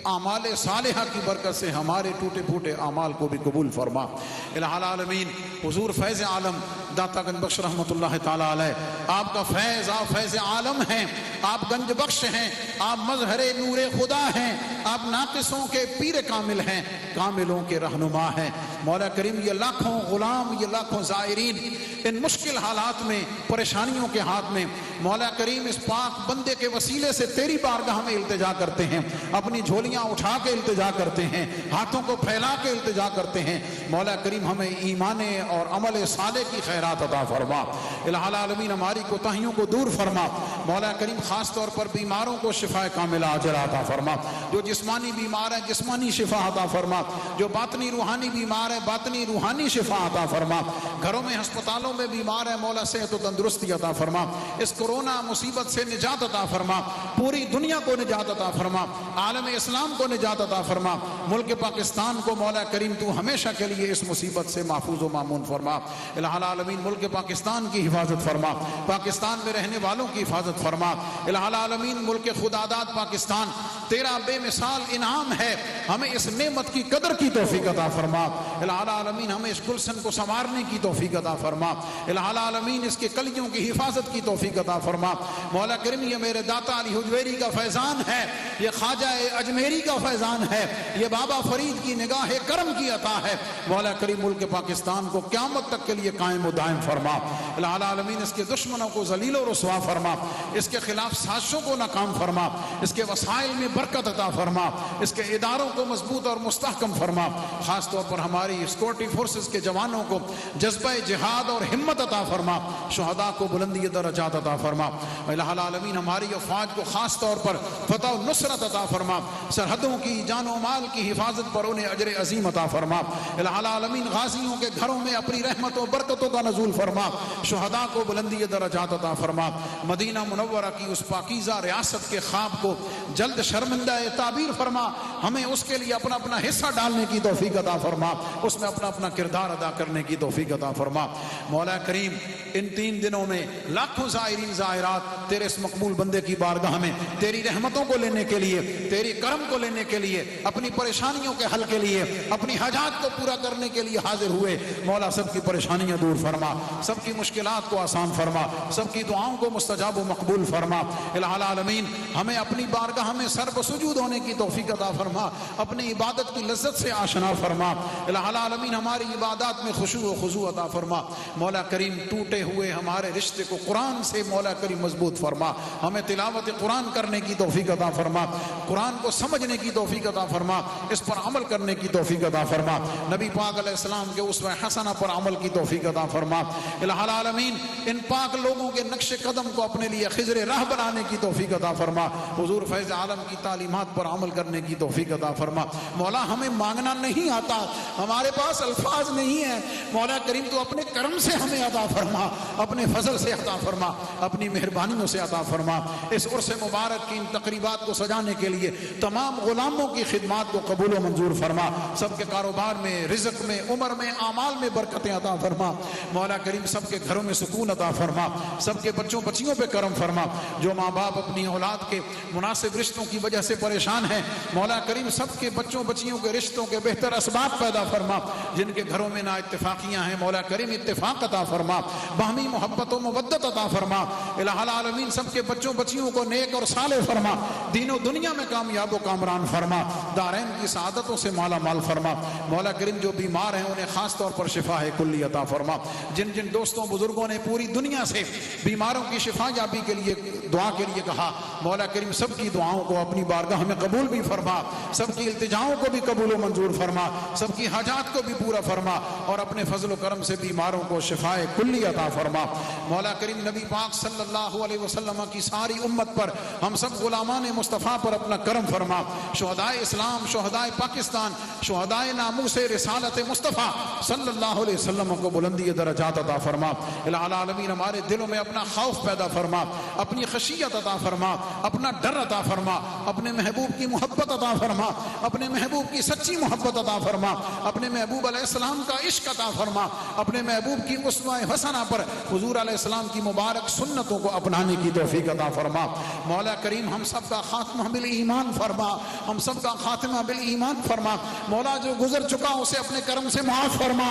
[SPEAKER 1] اعمال صالحہ کی برکت سے ہمارے ٹوٹے پھوٹے اعمال کو بھی قبول فرما۔ الہ العالمین حضور فیض عالم داتا گنج بخش رحمۃ اللہ تعالیٰ علیہ، آپ کا فیض، آپ فیض عالم ہیں، آپ گنج بخش ہیں، آپ مظہر نور خدا ہیں، آپ ناقصوں کے پیر کامل ہیں، کاملوں کے رہنما ہیں۔ مولا کریم یہ لاکھوں غلام، یہ لاکھوں زائرین ان مشکل حالات میں، پریشانیوں کے ہاتھ میں، مولا کریم اس پاک بندے کے وسیلے سے تیری بارگاہ میں التجا کرتے ہیں، اپنی جھولیاں اٹھا کے التجا کرتے ہیں، ہاتھوں کو پھیلا کے التجا کرتے ہیں۔ مولا کریم ہمیں ایمان اور عمل صالح کی خیرات عطا فرما۔ الہ العالمین ہماری کوتاہیوں کو دور فرما۔ مولا کریم خاص طور پر بیماروں کو شفا کاملہ عاجلہ عطا فرما۔ جو جسمانی بیمار ہیں جسمانی شفا عطا فرما، جو باطنی روحانی بیمار ہیں باطنی روحانی شفا عطا فرما، گھروں میں ہسپتالوں میں بیمار ہیں مولا صحت و تندرستی عطا فرما، اس کورونا مصیبت سے نجات عطا فرما، پوری دنیا کو نجات عطا فرما، عالم اسلام کو نجات عطا فرما، ملک پاکستان کو مولا کریم تو ہمیشہ کے لیے اس مصیبت سے محفوظ و مامون فرما۔ الہ العالمین ملک پاکستان کی حفاظت فرما، پاکستان میں رہنے والوں کی حفاظت فرما۔ الہ العالمین ملک خداداد پاکستان تیرا بے مثال انعام ہے، ہمیں اس نعمت کی قدر کی توفیق عطا فرما۔ الہ العالمین ہمیں اس گلشن کو سنوارنے کی توفیق عطا فرما۔ الہ العالمین اس کے کلیوں کی حفاظت کی توفیق عطا فرما۔ مولا کریم یہ میرے داتا علی حجویری کا فیضان ہے، یہ خواجہ اجمیری کا فیضان ہے، یہ بابا فرید کی نگاہ کرم کی عطا ہے۔ مولا کریم ملک پاکستان کو قیامت تک کے لیے قائم و دائم فرما۔ الہ العالمین اس کے دشمنوں کو ذلیل و رسوا فرما، اس کے خلاف سازشوں کو ناکام فرما، اس کے وسائل میں برکت عطا فرما، اس کے اداروں کو مضبوط اور مستحکم فرما۔ خاص طور پر ہماری سیکورٹی فورسز کے جوانوں کو جذبہ جہاد اور ہمت عطا فرما، شہداء کو بلندی درجات عطا فرما۔ الہ العالمین ہماری افواج کو خاص طور پر فتح و نصرت عطا فرما، سرحدوں کی جان و مال کی حفاظت پر انہیں اجر عظیم عطا فرما۔ الہ العالمین غازیوں کے گھروں میں اپنی رحمت و برکتوں کا نزول فرما، شہداء کو بلندی درجات عطا فرما۔ مدینہ منورہ کی اس پاکیزہ ریاست کے خواب کو جلد شرمندہ تعبیر فرما، ہمیں اس کے لیے اپنا اپنا حصہ ڈالنے کی توفیق عطا فرما، اس میں اپنا اپنا کردار ادا کرنے کی توفیق عطا فرما۔ مولا کریم ان 3 دنوں میں لاکھوں زائرین زائرات تیرے اس مقبول بندے کی بارگاہ میں تیری رحمتوں کو لینے کے لیے، تیری کرم کو لینے کے لیے، اپنی پریشانیوں کے حل کے لیے، اپنی حاجات کو پورا کرنے کے لیے حاضر ہوئے۔ مولا سب کی پریشانیاں دور فرما، سب کی مشکلات کو آسان فرما، سب کی دعاؤں کو مستجاب و مقبول فرما۔ الہ العالمین ہمیں اپنی بارگاہ میں سر بسجود ہونے کی توفیق عطا فرما، اپنی عبادت کی لذت سے آشنا فرما۔ الہ العالمین ہماری عبادات میں خشوع و خضوع عطا فرما۔ مولا کریم ٹوٹے ہوئے ہمارے رشتے کو قرآن سے مولا کریم مضبوط فرما، ہمیں تلاوت قرآن کرنے کی توفیق عطا فرما، قرآن کو سمجھنے کی توفیق عطا فرما، اس پر عمل کرنے کی توفیق عطا فرما، نبی پاک علیہ السلام کے اسوہ حسنہ پر عمل کی توفیق عطا فرما۔ الہ العالمین ان پاک لوگوں کے نقش قدم کو اپنے لیے خضر راہ بنانے کی توفیق عطا فرما، حضور فیض عالم کی تعلیمات پر عمل کرنے کی توفیق عطا فرما۔ مولا ہمیں مانگنا نہیں آتا، ہمارے پاس الفاظ نہیں ہیں، مولا کریم تو اپنے کرم سے ہمیں عطا فرما، اپنے فضل سے عطا فرما، اپنی مہربانیوں سے عطا فرما۔ اس عرس مبارک کی ان تقریبات کو سجانے کے لیے تمام غلاموں کی خدمات کو قبول و منظور فرما، سب کے کاروبار میں، رزق میں، عمر میں، اعمال میں برکتیں عطا فرما۔ مولا کریم سب کے گھروں میں سکون عطا فرما، سب کے بچوں بچیوں پہ کرم فرما۔ جو ماں باپ اپنی اولاد کے مناسب رشتوں کی وجہ سے پریشان ہیں، مولا کریم سب کے بچوں بچیوں کے رشتوں کے بہتر اسباب پیدا فرما۔ جن کے گھروں میں نا اتفاقیاں ہیں، مولا کریم اتفاق عطا فرما، باہمی محبت و مودت عطا فرما۔ الہ العالمین سب کے بچوں بچیوں کو نیک اور صالح فرما، دین و دنیا میں کامیاب و کامران فرما، دارین کی سعادتوں سے مالا مال فرما۔ مولا کریم جو بیمار ہیں انہیں خاص طور پر شفا کلی عطا فرما۔ جن جن دوستوں بزرگوں نے پوری دنیا سے بیماروں کی شفا یابی کے لیے دعا کے لیے کہا، مولا کریم سب کی دعاؤں کو اپنی بارگاہ میں قبول بھی فرما، سب کی التجاؤں کو بھی قبول و منظور فرما، سب کی حاجات کو بھی پورا فرما، اور اپنے فضل و کرم سے بیماروں کو شفا کلی عطا فرما۔ مولا کریم نبی پاک صلی اللہ علیہ وسلم کی ساری امت پر، ہم سب غلامان مصطفیٰ پر اپنا کرم فرما۔ شہدائے اسلام، شہدائے پاکستان، شہدائے ناموس رسالت مصطفیٰ صلی اللہ علیہ وسلم کو بلندی درجات عطا فرما۔ الہ العالمین ہمارے دلوں میں اپنا خوف پیدا فرما، اپنی خشیت عطا فرما، اپنا ڈر عطا فرما، اپنے محبوب کی محبت عطا فرما، اپنے محبوب کی سچی محبت عطا فرما، اپنے اپنے محبوب علیہ السلام کا عشق عطا فرما، اپنے محبوب کی اسوہ حسنہ پر حضور علیہ السلام کی مبارک سنتوں کو اپنانے کی توفیق عطا فرما۔ مولا کریم ہم سب کا خاتمہ بالایمان فرما، ہم سب کا خاتمہ بالایمان فرما۔ مولا جو گزر چکا اسے اپنے کرم سے معاف فرما،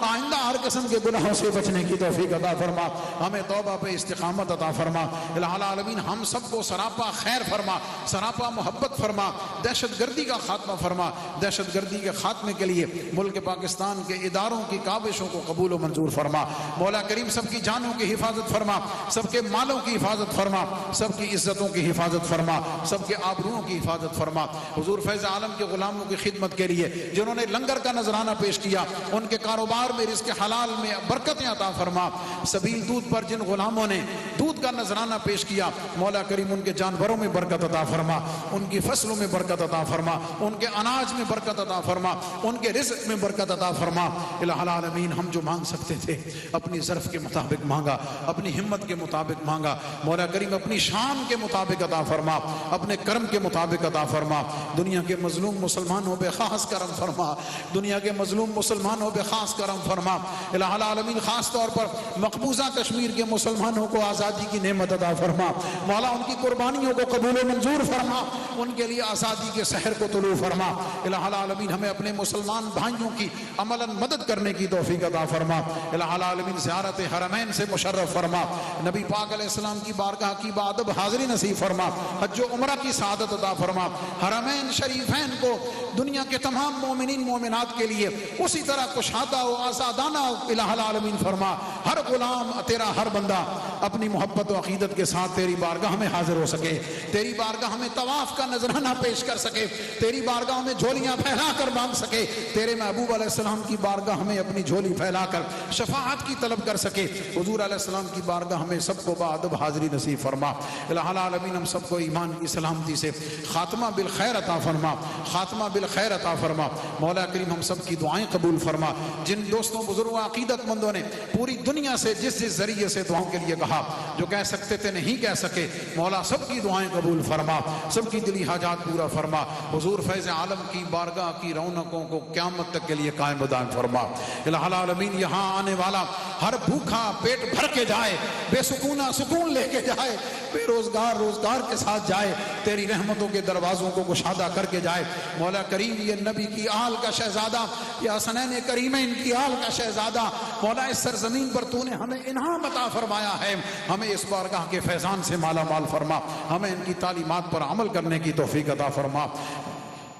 [SPEAKER 1] آئندہ ہر قسم کے گناہوں سے بچنے کی توفیق عطا فرما، ہمیں توبہ پہ استقامت عطا فرما۔ الہ العالمین ہم سب کو سراپا خیر فرما، سراپا محبت فرما، دہشت گردی کا خاتمہ فرما، دہشت گردی کے خاتمے کے لیے ملک پاکستان کے اداروں کی کاوشوں کو قبول و منظور فرما۔ مولا کریم سب کی جانوں کی حفاظت فرما، سب کے مالوں کی حفاظت فرما، سب کی عزتوں کی حفاظت فرما، سب کے آبروؤں کی حفاظت فرما۔ حضور فیض عالم کے غلاموں کی خدمت کے لیے جنہوں نے لنگر کا نذرانہ پیش کیا، ان کے کاروبار میں رزق حلال میں برکتیں عطا فرما۔ سبیل دودھ پر جن غلاموں نے دودھ کا نذرانہ پیش کیا، مولا کریم ان کے جانوروں میں برکت عطا فرما، ان کی فصلوں میں برکت عطا فرما، ان کے اناج میں برکت عطا فرما، ان کے رزق میں برکت عطا فرما۔ الہ العالمین ہم جو مانگ سکتے تھے اپنی ظرف کے مطابق مانگا، اپنی ہمت کے مطابق مانگا، مولا کریم اپنی شان کے مطابق عطا فرما، اپنے کرم کے مطابق عطا فرما۔ دنیا کے مظلوم مسلمانوں پہ خاص کرم فرما، دنیا کے مظلوم مسلمانوں پہ خاص کرم فرما۔ الہ العالمین خاص طور پر مقبوضہ کشمیر کے مسلمانوں کو آزادی کی نعمت عطا فرما، مولا ان کی قربانیوں کو قبول و منظور فرما، ان کے لیے آزادی کے سحر کو طلوع فرما۔ الہ العالمین ہمیں اپنے مسلمان بھائیوں کی عملاً مدد کرنے کی توفیق عطا فرما۔ الہ العالمین زیارت حرمین سے مشرف فرما، نبی پاک علیہ السلام کی بارگاہ کی بادب حاضری نصیب فرما، حج و عمرہ کی سعادت عطا فرما۔ حرمین شریفین کو دنیا کے تمام مومنین مومنات کے لیے اسی طرح کشادہ و آزادانہ الہ العالمین فرما۔ ہر غلام تیرا ہر بندہ اپنی محبت و عقیدت کے ساتھ تیری بارگاہ میں حاضر ہو سکے، تیری بارگاہ میں طواف کا نذرانہ پیش کر سکے، تیری بارگاہ میں جھولیاں پھیلا کر مانگ سکے، تیرے محبوب علیہ السلام کی بارگاہ میں اپنی جھولی پھیلا کر شفاعت کی طلب کر سکے۔ حضور علیہ السلام کی بارگاہ میں سب کو بادب حاضری نصیب فرما۔ الہ العالمین ہم سب کو ایمان کی سلامتی سے خاتمہ بالخیر عطا فرما، خاتمہ بالخیر عطا فرما۔ مولا کریم ہم سب کی دعائیں قبول فرما۔ جن دوستوں بزرگوں عقیدت مندوں نے پوری دنیا سے جس ذریعے سے دعاؤں کے لیے کہا، جو کہہ سکتے تھے نہیں کہہ سکے، مولا سب کی دعائیں قبول فرما، سب کی دلی حاجات پورا فرما۔ حضور فیض عالم کی بارگاہ کی رونقوں کو قیامت تک کے لیے قائم و دائم فرما۔ الہ العالمین یہاں آنے والا ہر بھوکا پیٹ بھر کے جائے، بے سکونہ سکون لے کے جائے، بے روزگار روزگار کے ساتھ جائے، تیری رحمتوں کے دروازوں کو گشادہ کر کے جائے۔ مولا کریم یہ نبی کی آل کا شہزادہ، یہ حسنین کریمین کی آل کا شہزادہ، مولا اس سرزمین پر تو نے ہمیں انعام عطا فرمایا ہے، ہمیں اس بارگاہ کے فیضان سے مالا مال فرما، ہمیں ان کی تعلیمات پر عمل کرنے کی توفیق عطا فرما۔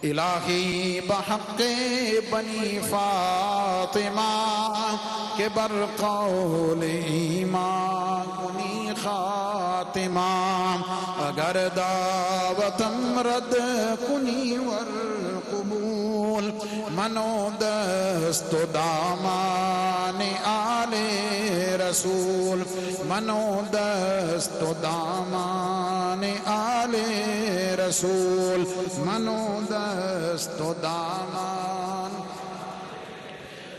[SPEAKER 1] الہی بحق بنی فاطمہ کے برقول ایمان کنی خاتمہ، اگر دعوتم رد کنی والقبول، منو دست و دامان آل رسول، منو دست و دامان آل رسول، منو دست و دامان۔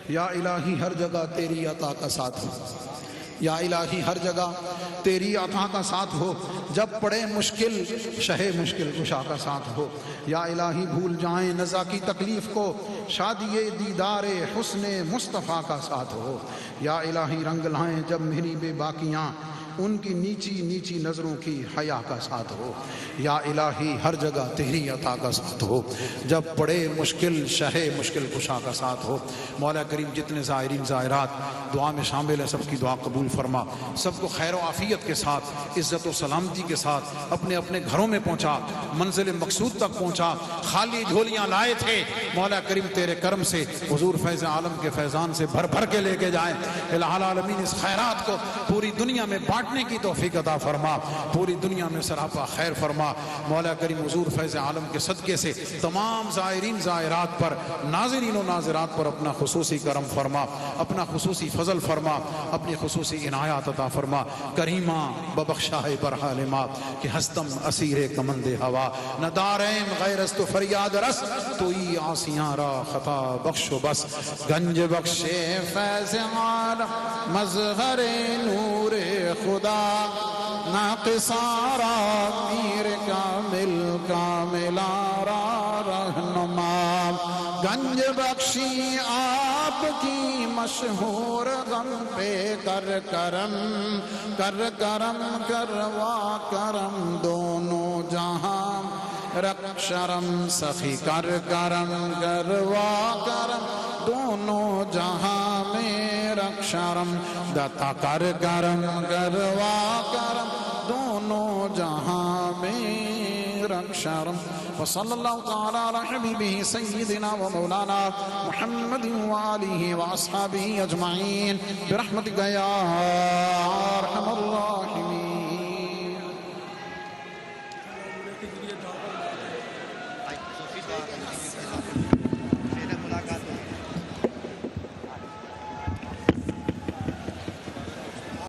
[SPEAKER 1] یا الہی ہر جگہ تیری عطا کا ساتھ ہو، یا الہی ہر جگہ تیری عطا کا ساتھ ہو، جب پڑے مشکل شہ مشکل کشا کا ساتھ ہو۔ یا الہی بھول جائیں نزا کی تکلیف کو، شادی دیدار حسن مصطفیٰ کا ساتھ ہو۔ یا الہی رنگ لائیں جب میری بے باکیاں، ان کی نیچی نیچی نظروں کی حیا کا ساتھ ہو۔ یا الہی ہر جگہ تیری عطا کا ساتھ ہو، جب پڑے مشکل شہ مشکل کشا کا ساتھ ہو۔ مولا کریم جتنے زائرین زائرات دعا میں شامل ہیں سب کی دعا قبول فرما، سب کو خیر و عافیت کے ساتھ عزت و سلامتی کے ساتھ اپنے اپنے گھروں میں پہنچا، منزل مقصود تک پہنچا۔ خالی جھولیاں لائے تھے، مولا کریم تیرے کرم سے حضور فیض عالم کے فیضان سے بھر بھر کے لے کے جائیں۔ الہ العالمین اس خیرات کو پوری دنیا میں بانٹنے کی توفیق عطا فرما، پوری دنیا میں سراپا خیر فرما۔ مولا کریم حضور فیض عالم کے صدقے سے تمام زائرین زائرات پر، ناظرین و ناظرات پر اپنا خصوصی کرم فرما، اپنا خصوصی فضل فرما، اپنی خصوصی عنایات عطا فرما۔ کریمہ ببخشاہ برحالمات کہ ہستم اسیر کمند ہوا، نہ دارین غیر است فریاد رس، توئی عاصیاں را خطا بخش و بس۔ گنج بخشے فیض عالم مظہر نور خدا، ناقصارا میر کامل کاملارا رہنما، گنج بخشی آپ کی مشہور غم پہ کر کرم کروا کرم دونوں جہاں رکھ شرم سخی کر کرم کروا کرم دونوں جہاں میں رکھ شرم دتا کر کرم کروا کرم دونوں جہاں میں رکھ شرم وصلی اللہ تعالی علی حبیبہ سیدنا و مولانا محمد وآلہ واصحابہ اجمعین برحمتک یا ارحم الراحمین.